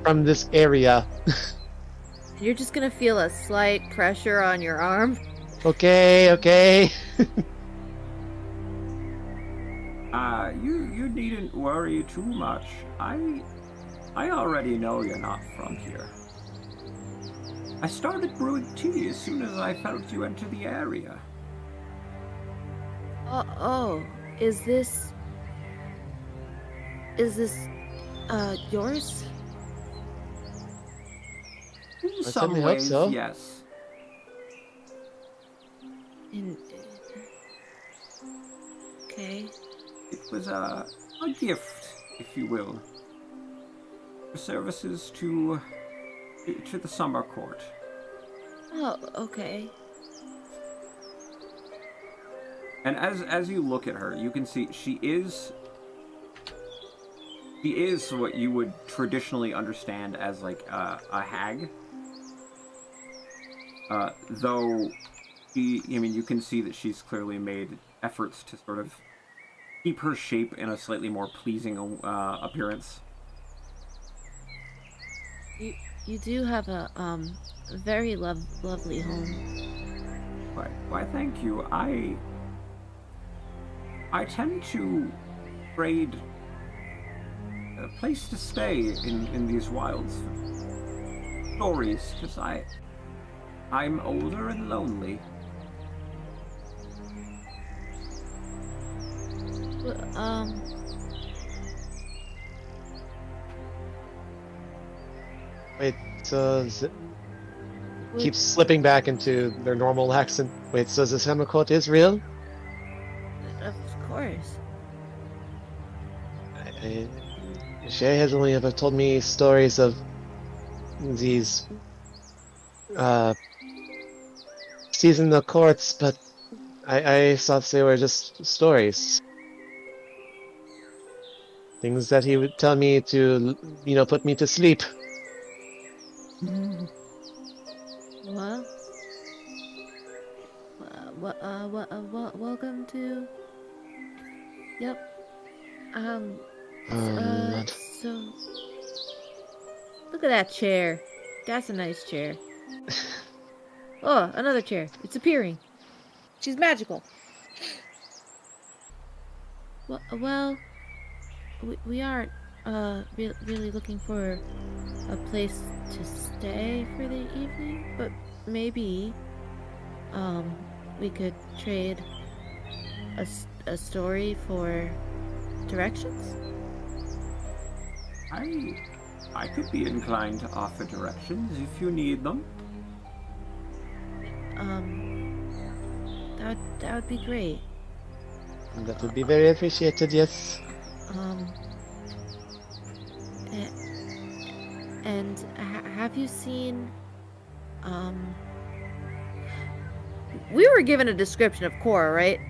from this area. You're just gonna feel a slight pressure on your arm. Okay. you needn't worry too much. I already know you're not from here. I started brewing tea as soon as I felt you enter the area. Oh, is this, yours? In I some certainly hope ways, so. yes. Okay. It was a gift, if you will. For services to the summer court. Oh, okay. And as you look at her, you can see she is what you would traditionally understand as like a hag. Though you can see that she's clearly made efforts to sort of keep her shape in a slightly more pleasing appearance. You do have a very lovely home. Why, thank you. I tend to trade a place to stay in these wilds for stories, because I'm older and lonely. Wait, so... Keeps slipping back into their normal accent. Wait, so the summer court is real? Of course. Shay has only ever told me stories of these seasonal courts, but I thought they were just stories. Things that he would tell me to, put me to sleep. Welcome to... Yep. So... Look at that chair. That's a nice chair. Oh, another chair. It's appearing. She's magical. Well, we aren't really looking for a place to stay for the evening, but maybe we could trade a story for directions. I could be inclined to offer directions if you need them. That would be great. That would be very appreciated, yes. And have you seen, we were given a description of Cora, right?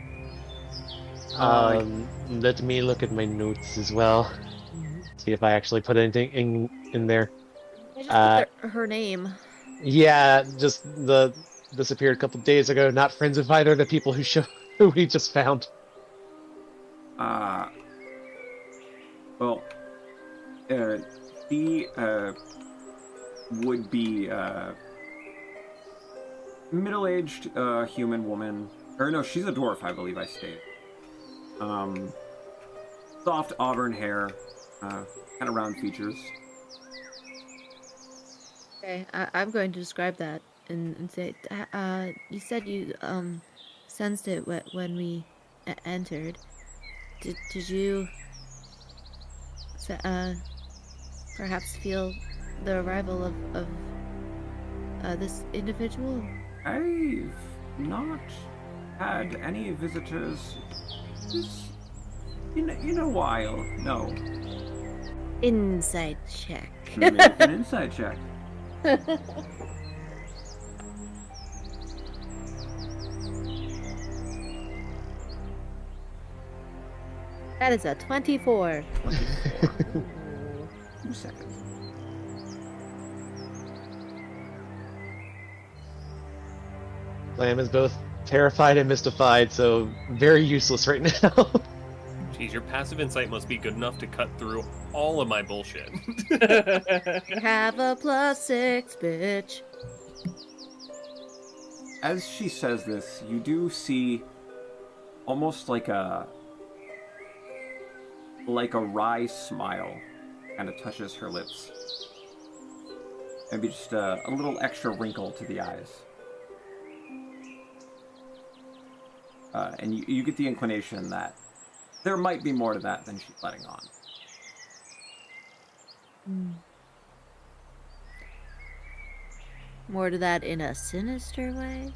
Let me look at my notes as well. See if I actually put anything in there. I just put her name. Yeah, just the disappeared a couple days ago, not friends with either of the people who we just found. Well, he would be middle-aged human woman. Or no, she's a dwarf, I believe I stated. Soft auburn hair, kind of round features. Okay, I'm going to describe that and say, you said you sensed it when we entered. Did you perhaps feel the arrival of this individual? I've not had any visitors in a while. No. Inside check. Make an inside check. That is a 24. 2 seconds. Lamb is both terrified and mystified, so very useless right now. Geez, your passive insight must be good enough to cut through all of my bullshit. Have a +6, bitch. As she says this, you do see almost like a wry smile kind of touches her lips. Maybe just a little extra wrinkle to the eyes. And you get the inclination that there might be more to that than she's letting on. More to that in a sinister way?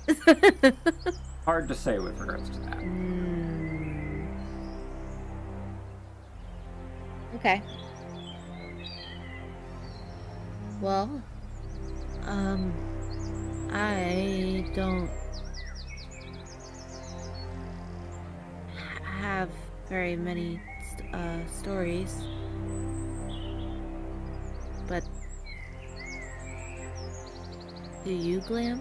Hard to say with regards to that. Okay. Well, I don't have very many stories, but do you, Glam?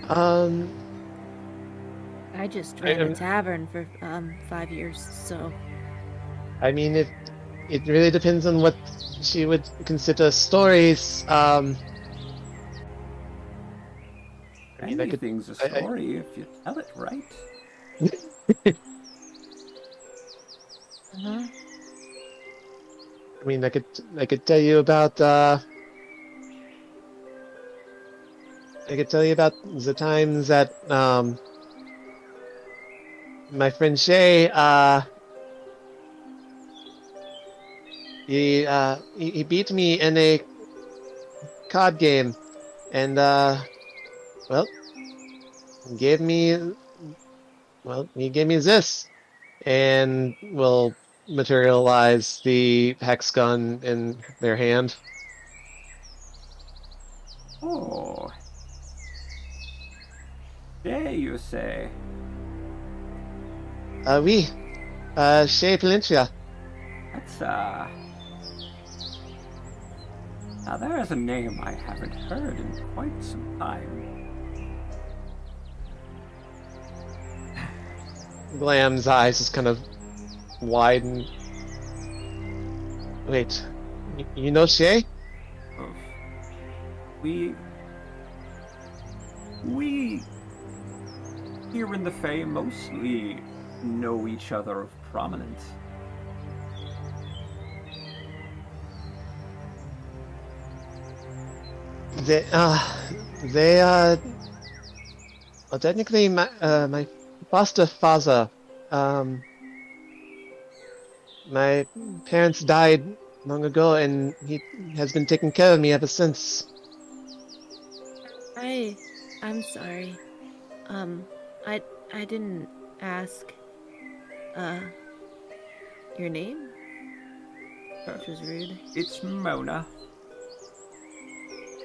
I just ran a tavern for 5 years, so I mean, it really depends on what she would consider stories. I mean, Anything's a story if you tell it right. uh-huh. I mean, I could tell you about the times that my friend Shay he beat me in a card game, and well, he gave me this, and will materialize the hex gun in their hand. Oh. Yeah, you say. Oui, Shay Palencia. That's, now there is a name I haven't heard in quite some time. Glam's eyes just kind of widen. Wait, you know Shay? Of we here in the Fae mostly know each other of prominence. Well, technically, my foster father, my parents died long ago, and he has been taking care of me ever since. I'm sorry. I didn't ask your name, which was rude. It's Mona.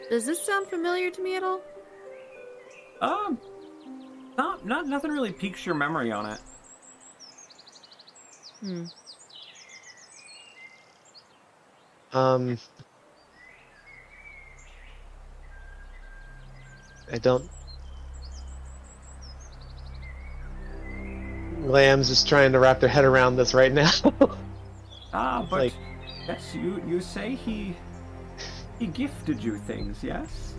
Does this sound familiar to me at all? Nothing really piques your memory on it. I don't. Lamb's just trying to wrap their head around this right now. But like- yes, you say he gifted you things, yes?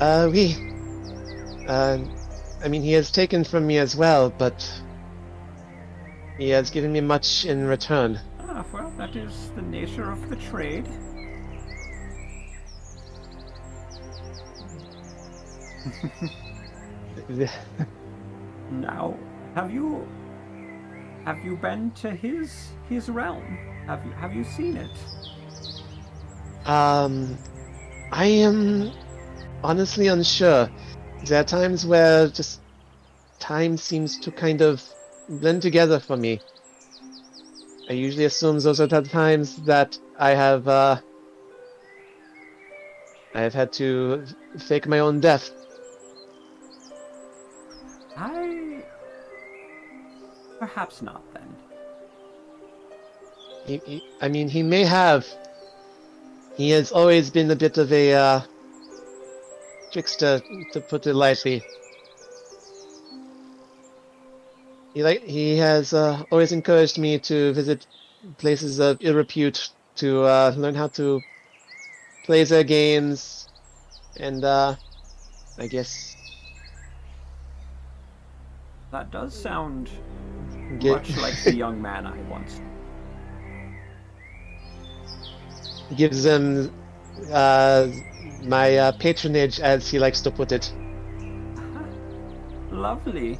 I mean, he has taken from me as well, but he has given me much in return. Well, that is the nature of the trade. Now, have you been to his realm? Have you seen it? I am honestly unsure. There are times where just time seems to kind of blend together for me. I usually assume those are the times that I have had to fake my own death. Perhaps not then. I mean, he may have. He has always been a bit of a trickster, to put it lightly. He has always encouraged me to visit places of ill repute to learn how to play their games, and I guess That does sound get, much like the young man I once. gives them my patronage, as he likes to put it. Lovely.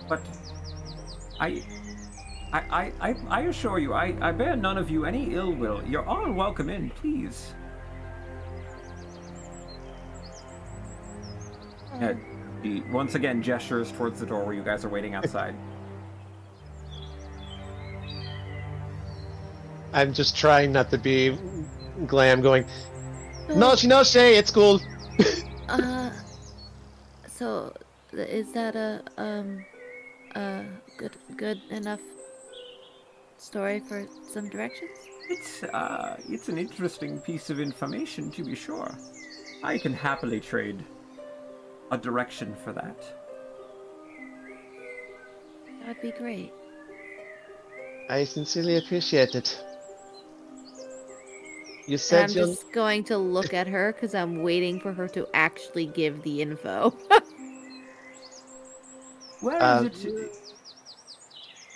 But I assure you, I bear none of you any ill will. You're all welcome in, please. He once again gestures towards the door where you guys are waiting outside. I'm just trying not to be glam, going, no, Shay, it's cool. So is that a good enough story for some directions? It's an interesting piece of information, to be sure. I can happily trade a direction for that. That'd be great. I sincerely appreciate it. You And said I'm you'll... just going to look at her because I'm waiting for her to actually give the info. Where is it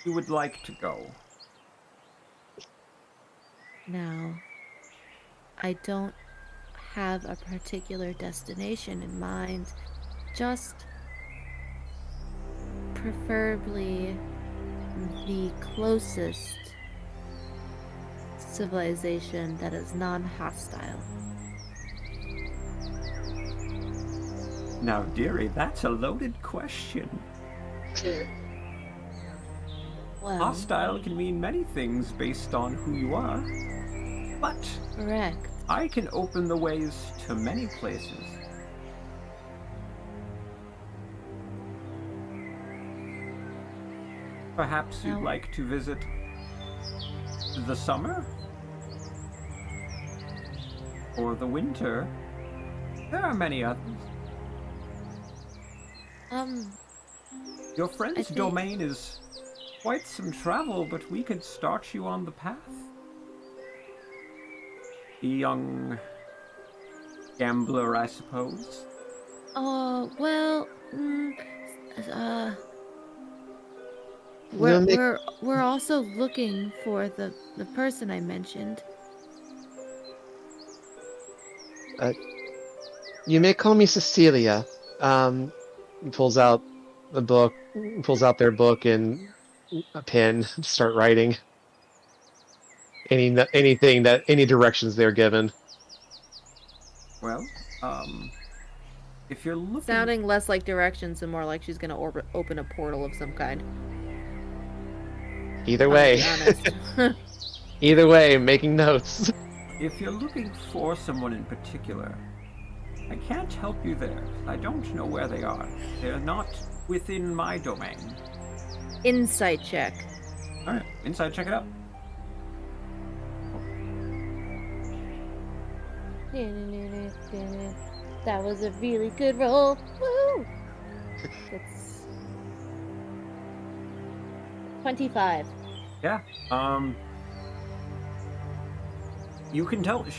you would like to go? Now, I don't have a particular destination in mind, just preferably the closest civilization that is non-hostile. Now, dearie, that's a loaded question. Well, Hostile can mean many things based on who you are, but correct. I can open the ways to many places. Perhaps you'd Now- like to visit the summer? Or the winter? There are many others. Your friend's think- domain is quite some travel, but we could start you on the path. The young gambler, I suppose. Well, We'll make- we're also looking for the person I mentioned. You may call me Cecilia. Pulls out the book, pulls out their book and a pen, start writing. Any directions they're given. Well, if you're looking... Sounding less like directions and more like she's gonna open a portal of some kind. Either I'll way, be honest. either way, making notes. If you're looking for someone in particular, I can't help you there. I don't know where they are. They're not within my domain. Insight check. Alright, inside, check it out. That was a really good roll. Woo! It's 25. Yeah. You can tell as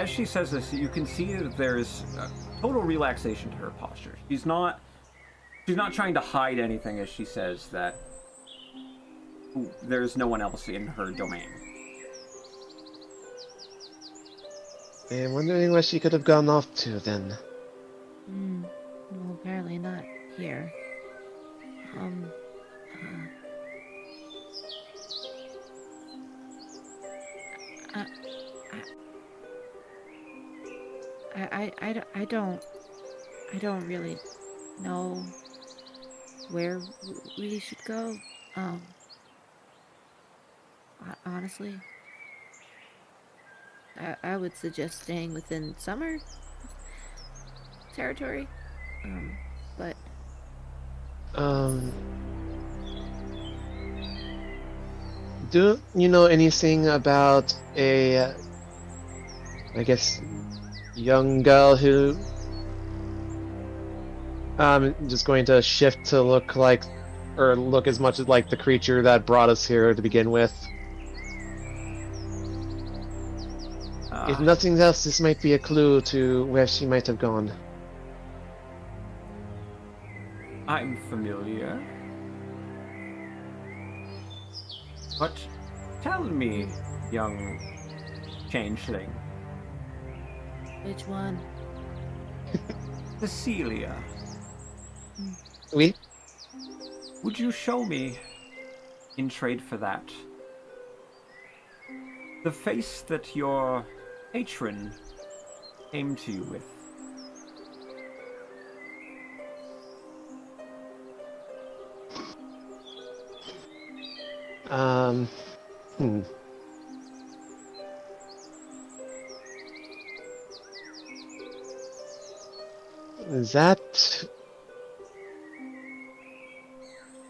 she says this, you can see that there's total relaxation to her posture. She's not trying to hide anything as she says that there's no one else in her domain. I'm wondering where she could have gone off to then. Well, apparently not here. I don't really know where we should go. Honestly, I would suggest staying within summer territory. But do you know anything about a, I guess, young girl who just going to shift to look like, or look as much as like the creature that brought us here to begin with? If nothing else, this might be a clue to where she might have gone. I'm familiar. But tell me, young changeling. which one? Cecilia, Oui? would you show me, in trade for that, the face that your patron came to you with? That,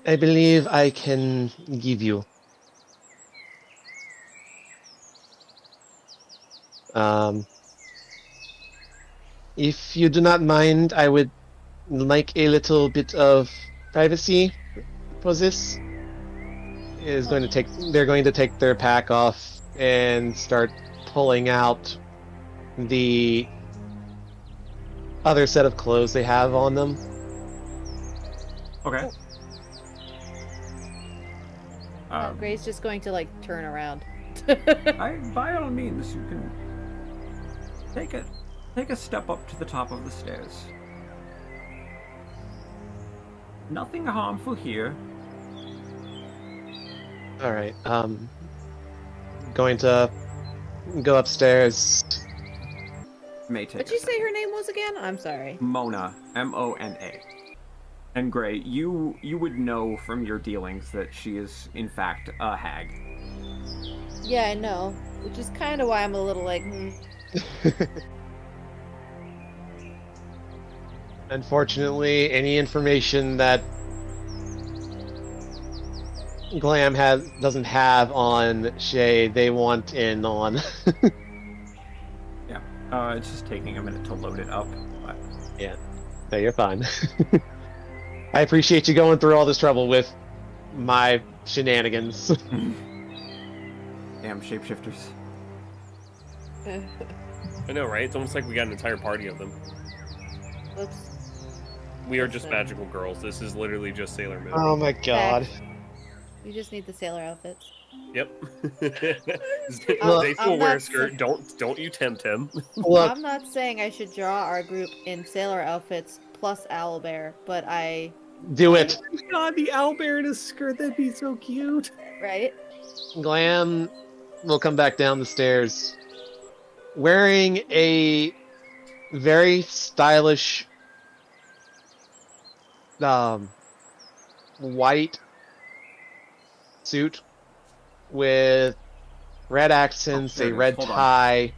I believe I can give you. If you do not mind, I would like a little bit of privacy for this. They're going to take their pack off and start pulling out the other set of clothes they have on them. Okay. Gray's just going to like turn around. By all means, you can take a step up to the top of the stairs. Nothing harmful here. All right. Going to go upstairs. May take. What'd you say her name was again? I'm sorry. Mona, M-O-N-A. And Gray, you would know from your dealings that she is in fact a hag. Yeah, I know. Which is kind of why I'm a little like. Unfortunately, any information that Glam doesn't have on Shay, they want in on. Yeah, it's just taking a minute to load it up. But... Yeah, no, you're fine. I appreciate you going through all this trouble with my shenanigans. Damn shapeshifters. I know, right? It's almost like we got an entire party of them. Oops. We are just magical girls. This is literally just Sailor Moon. Oh my god. You just need the sailor outfits. Yep. Look, They will wear a skirt. Don't you tempt him. Look, I'm not saying I should draw our group in sailor outfits plus owlbear, but I. do it. God, the owlbear in a skirt, that'd be so cute. Right? Glam will come back down the stairs wearing a very stylish white suit with red accents, there a it is. red Hold on. tie.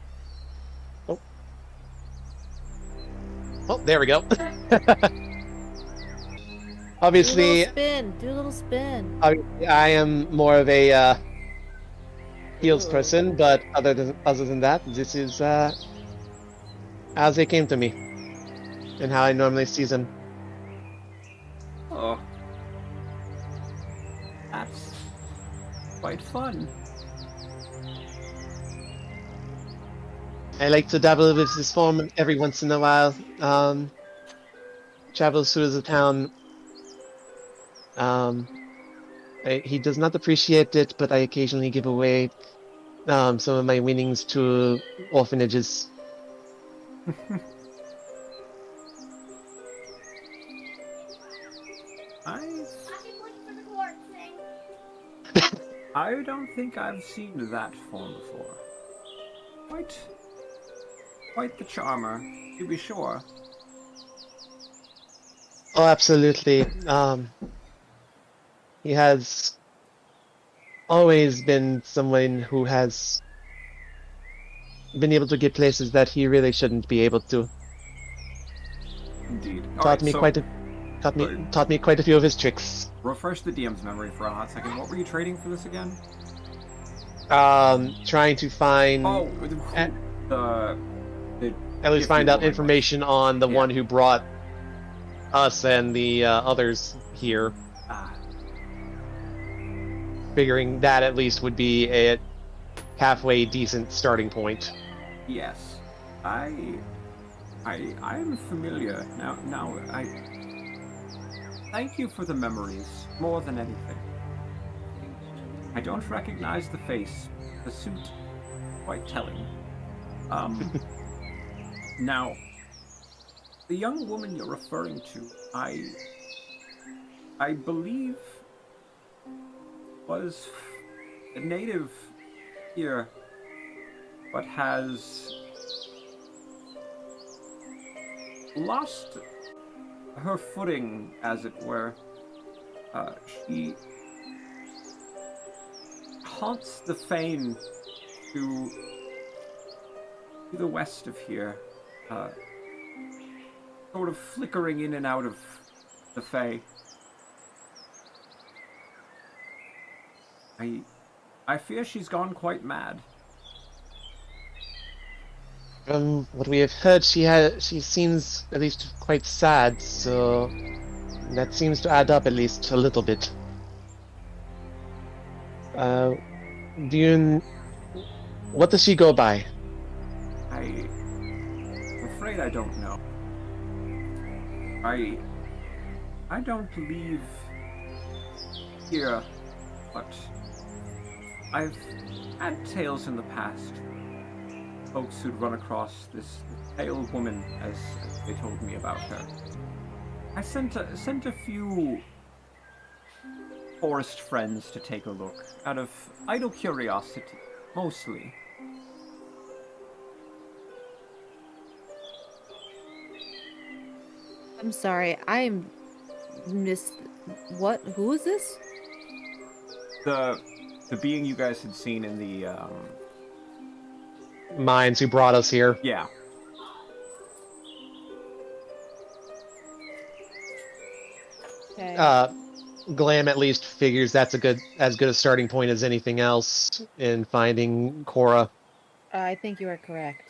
Oh, there we go. Obviously, Do a little spin. I am more of a heals person, but other than that, this is as they came to me, and how I normally see them. Oh, that's quite fun. I like to dabble with this form every once in a while. Travel through the town. He does not appreciate it, but I occasionally give away some of my winnings to orphanages. I don't think I've seen that form before. Quite the charmer, to be sure. Oh, absolutely. He has always been someone who has been able to get places that he really shouldn't be able to. Indeed. Taught me quite a few of his tricks. Refresh the DM's memory for a hot second. What were you trading for this again? Trying to find at least find out information on the one who brought us and the others here. Figuring that at least would be a halfway decent starting point. Yes, I am familiar now. I thank you for the memories more than anything. I don't recognize the face. The suit, quite telling. Now, the young woman you're referring to, I believe, was a native here, but has lost her footing, as it were. She haunts the fane to the west of here, sort of flickering in and out of the Fey. I fear she's gone quite mad. From what we have heard, she seems at least quite sad, so that seems to add up at least a little bit. What does she go by? I'm afraid I don't know. I don't believe here, but I've had tales in the past. Folks who'd run across this pale woman, as they told me about her. I sent a few forest friends to take a look, out of idle curiosity, mostly. I'm sorry, I'm missed. What? Who is this? The being you guys had seen in the Mines who brought us here. yeah. Okay. Glam at least figures that's as good a starting point as anything else in finding Cora. I think you are correct.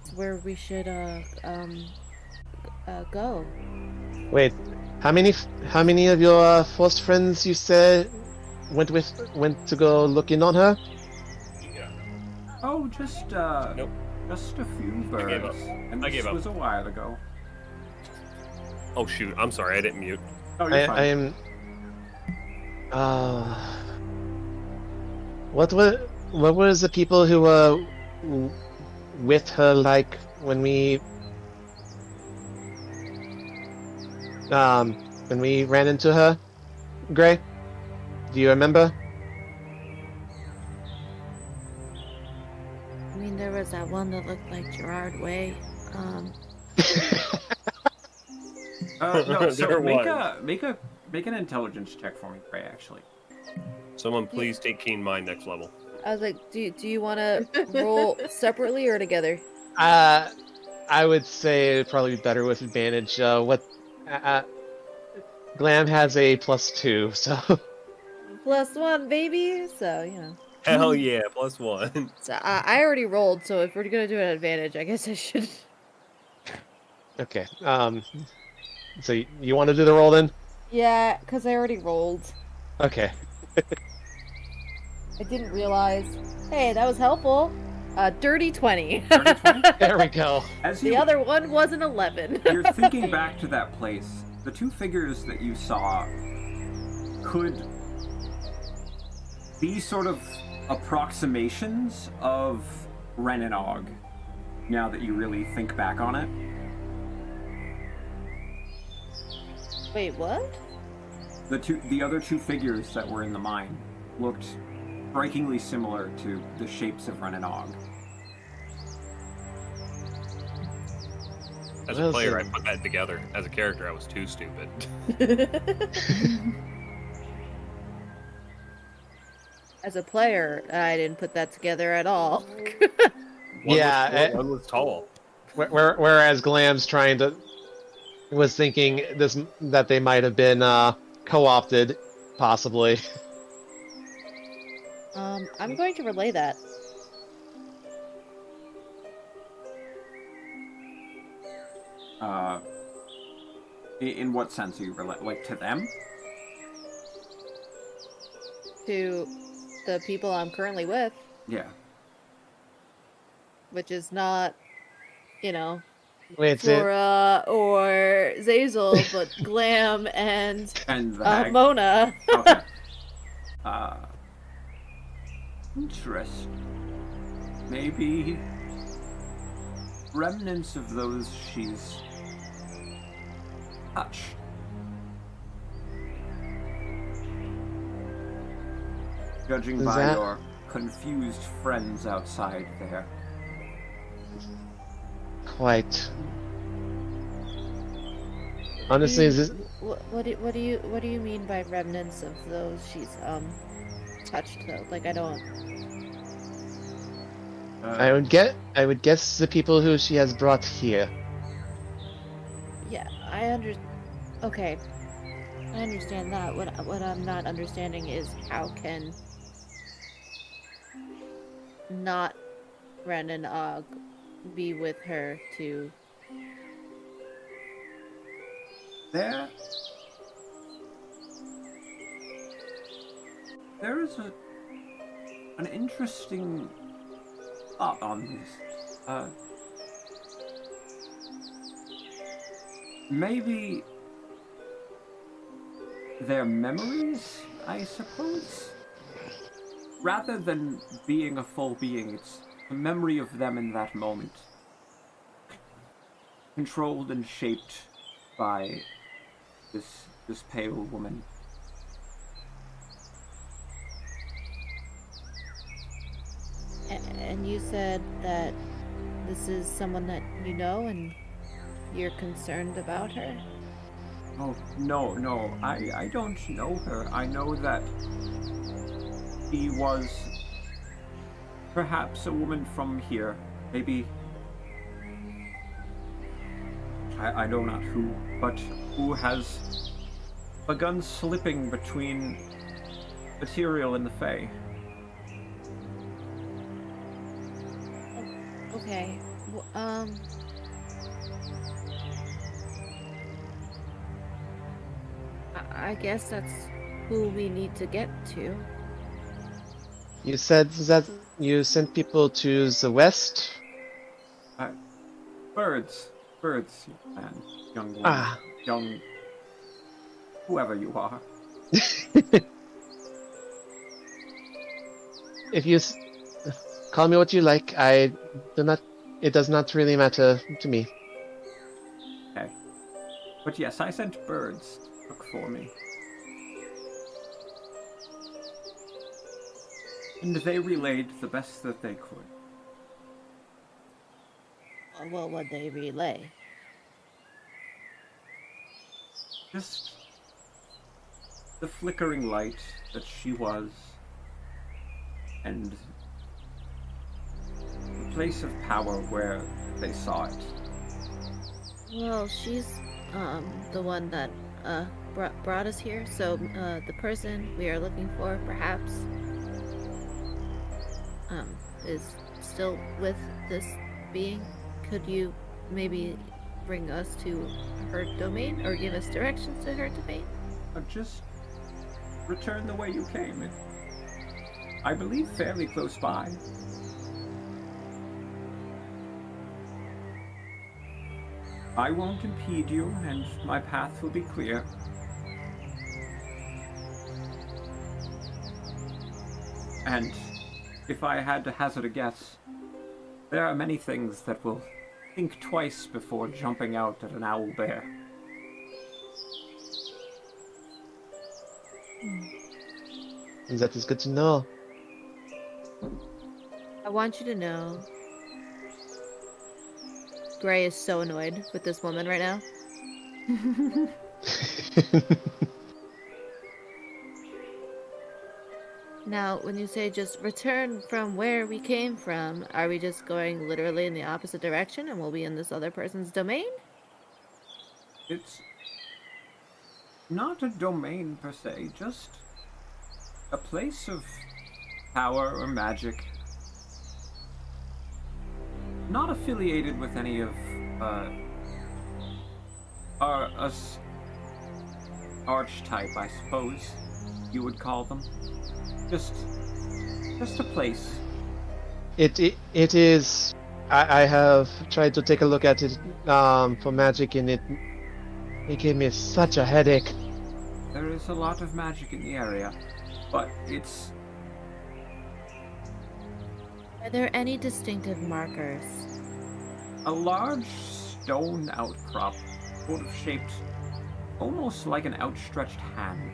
It's where we should go. Wait, how many of your first friends you said went to go look in on her? Oh, just Nope. just a few birds. gave up. And I this gave up. was a while ago. Oh shoot, I'm sorry, I didn't mute. Oh, you're fine. I am. What was the people who were with her like when we ran into her? Gray, do you remember? I mean, there was that one that looked like Gerard Way. No, so There make an intelligence check for me, Gray, actually. Someone please take Keen Mind next level. I was like, do you want to roll separately or together? I would say it'd probably be better with advantage. Glam has a +2, so +1, baby. So Hell yeah, +1. So I already rolled. So if we're gonna do an advantage, I guess I should. Okay. So you want to do the roll then? Yeah, because I already rolled. Okay. I didn't realize. Hey, that was helpful. Dirty 20. Dirty 20? There we go. As The you, other one was an 11. you're thinking back to that place, the two figures that you saw could be sort of approximations of Rynn and Og, now that you really think back on it. Wait, what? The other two figures that were in the mine looked strikingly similar to the shapes of Rynn and Og. As Well a player, I said. put that together. As a character, I was too stupid. As a player, I didn't put that together at all. One was tall. Whereas Glam's was thinking that they might have been co-opted, possibly. I'm going to relay that. In what sense are you like to them? To the people I'm currently with, Yeah. which is not, Wait, Flora or Zazel, but Glam and And the hag. Mona. Okay. Interesting. Maybe remnants of those she's touched. Judging Is by that- your confused friends outside there. quite. Honestly, is this... What do you mean by remnants of those she's touched though? Like I don't. I would guess the people who she has brought here. Yeah, Okay, I understand that. What I'm not understanding is how can not Rynn and Og be with her to. There is an interesting thought on this. Maybe their memories, I suppose? Rather than being a full being, it's the memory of them in that moment. Controlled and shaped by this pale woman. And you said that this is someone that you know and you're concerned about her? Oh, no, I don't know her. I know that she was perhaps a woman from here. Maybe, I know not who, but who has begun slipping between material and the Fae. Okay. I guess that's who we need to get to. You said that you sent people to the west? Birds, man, young woman, Ah. young, whoever you are. If you call me what you like, I do not. It does not really matter to me. Okay. But yes, I sent birds to look for me. And they relayed the best that they could. What would they relay? Just the flickering light that she was, and the place of power where they saw it. Well, she's the one that brought us here. So the person we are looking for, perhaps, is still with this being. Could you maybe bring us to her domain, or give us directions to her domain? Just return the way you came. I believe fairly close by. I won't impede you, and my path will be clear. And if I had to hazard a guess, there are many things that will think twice before jumping out at an owl bear. That is good to know. I want you to know, Gray is so annoyed with this woman right now. Now, when you say just return from where we came from, are we just going literally in the opposite direction and we'll be in this other person's domain? It's not a domain per se, just a place of power or magic. Not affiliated with any of us archetype, I suppose you would call them. Just a place. It is. I have tried to take a look at it for magic, and it gave me such a headache. There is a lot of magic in the area, but it's... Are there any distinctive markers? a large stone outcrop, sort of shaped almost like an outstretched hand.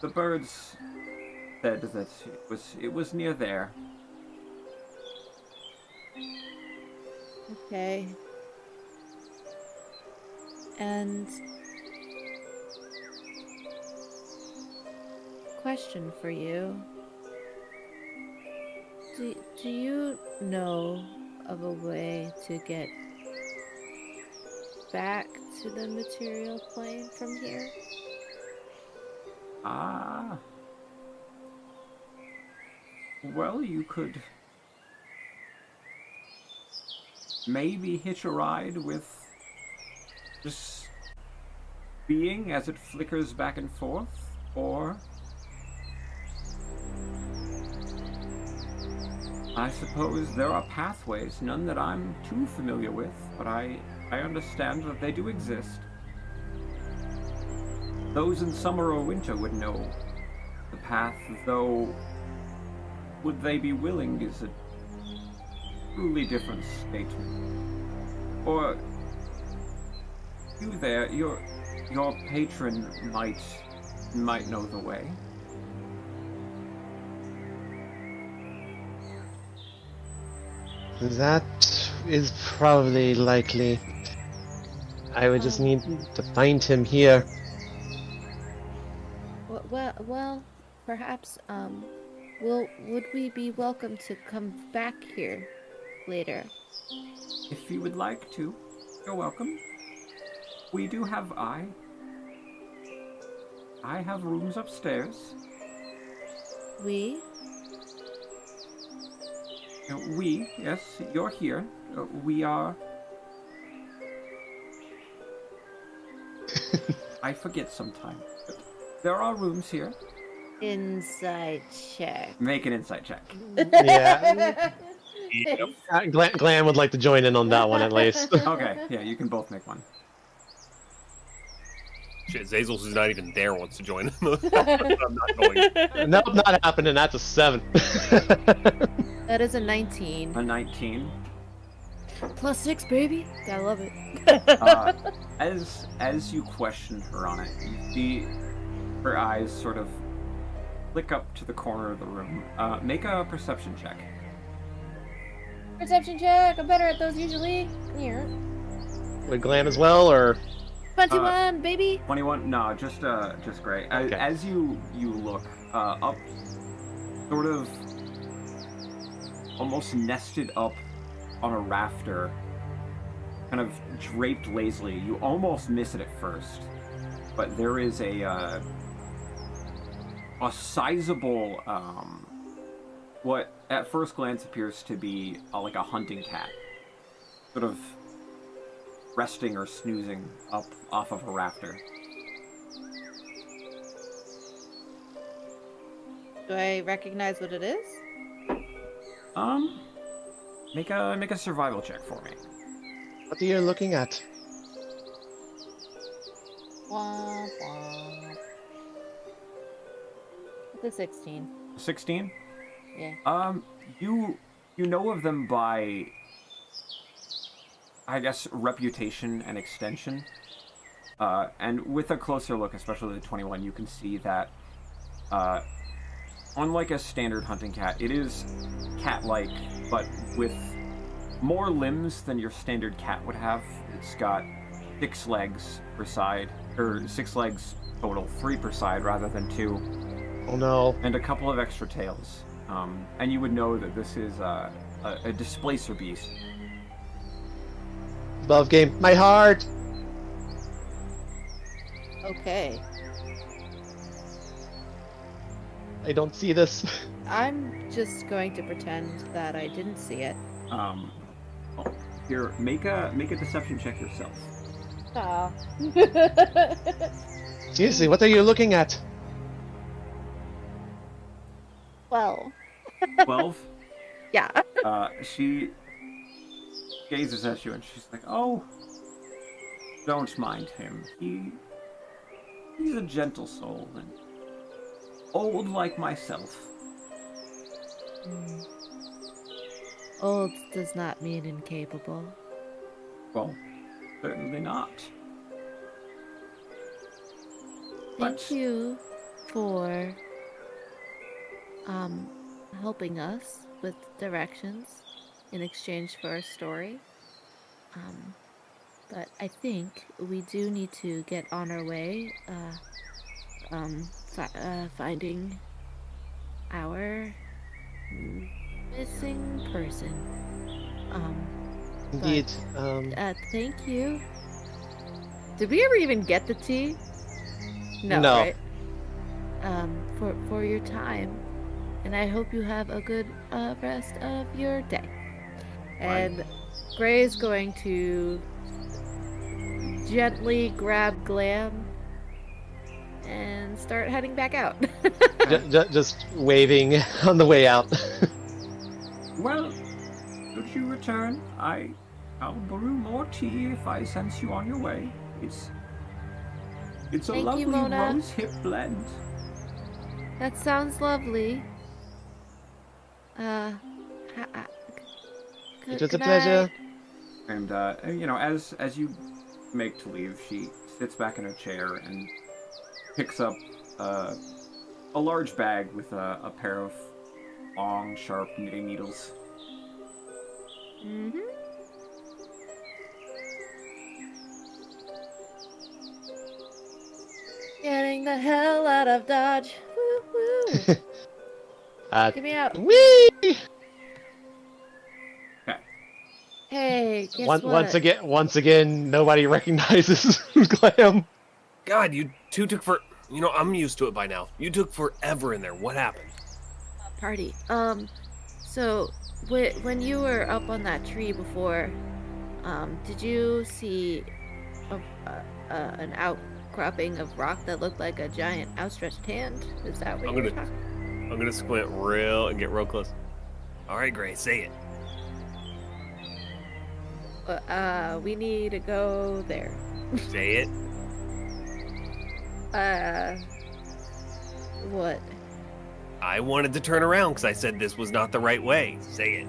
The birds said that it was near there. Okay. And question for you. Do you know of a way to get back to the material plane from here? Well, you could maybe hitch a ride with this being as it flickers back and forth, or I suppose there are pathways, none that I'm too familiar with, but I understand that they do exist. Those in summer or winter would know the path, though would they be willing is a truly different statement. Or you there, your patron might know the way. That is probably likely. I would just need to find him here. Well, perhaps, would we be welcome to come back here later? If you would like to, you're welcome. We do have I have rooms upstairs. We? We, yes, you're here. We are... I forget sometimes. But there are rooms here. Insight check. Make an insight check. Yeah. Yep. Glam would like to join in on that one at least. Okay, yeah, you can both make one. Shit, Zazels is not even there, wants to join. I'm not going. Nope, not happening. That's a 7. That is a 19. A 19. Plus 6, baby. Gotta love it. As you question her on it, you see her eyes sort of flick up to the corner of the room. Make a perception check. Perception check. I'm better at those usually. Here. With Glam as well, or 21, baby. 21? No, just great. Okay. As you look up, sort of almost nested up on a rafter kind of draped lazily. You almost miss it at first, but there is a sizable, what at first glance appears to be like a hunting cat, sort of resting or snoozing up off of a rafter. Do I recognize what it is? Make a survival check for me. What are you looking at? Womp womp. It's a 16. 16? Yeah. You know of them by, I guess, reputation and extension. And with a closer look, especially the 21, you can see that, unlike a standard hunting cat, it is cat-like, but with more limbs than your standard cat would have. It's got 6 legs per side, or 6 legs total, 3 per side rather than 2. Oh no. And a couple of extra tails. And you would know that this is a displacer beast. Love game. My heart! Okay. I don't see this. I'm just going to pretend that I didn't see it. Here, make a deception check yourself. Aw. Seriously, what are you looking at? Well, 12. Yeah. She gazes at you and she's like, "Oh, don't mind him. He's a gentle soul and old like myself." Old does not mean incapable. Well, certainly not. Thank you for helping us with directions in exchange for our story. But I think we do need to get on our way, finding our missing person. Indeed. Thank you. Did we ever even get the tea? No. No. Right? For your time, and I hope you have a good rest of your day. And Gray is going to gently grab Glam and start heading back out. Just waving on the way out. Well, should you return, I'll brew more tea if I sense you on your way. It's a Thank you, lovely Mona. rose-hip blend. That sounds lovely. It was a pleasure. And as you make to leave, she sits back in her chair and picks up a large bag with a pair of long, sharp knitting needles. Mm-hmm. Getting the hell out of Dodge. Woo woo. Get me out. Whee! Okay. Hey, guess what? Once again, nobody recognizes Glam. God, you two took for... I'm used to it by now. You took forever in there. What happened? Party. So when you were up on that tree before, did you see an outcropping of rock that looked like a giant outstretched hand? Is that what you're talking? I'm gonna squint get real close. All right, Gray, say it. We need to go there. Say it. What? I wanted to turn around because I said this was not the right way. Say it.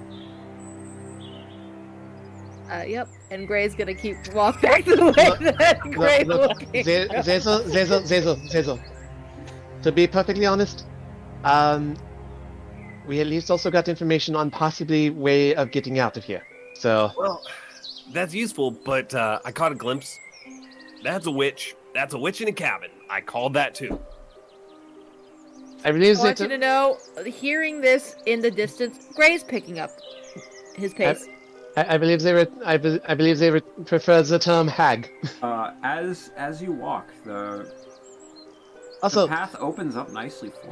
Yep. And Gray's gonna keep walk back the way that Gray looking. Zezel. To be perfectly honest, we at least also got information on possibly way of getting out of here. So. Well, that's useful, but I caught a glimpse. That's a witch. That's a witch in a cabin. I called that too. I believe I want you to know, hearing this in the distance, Gray's picking up his pace. I believe I believe they prefer the term hag. As you walk, the Also, path opens up nicely for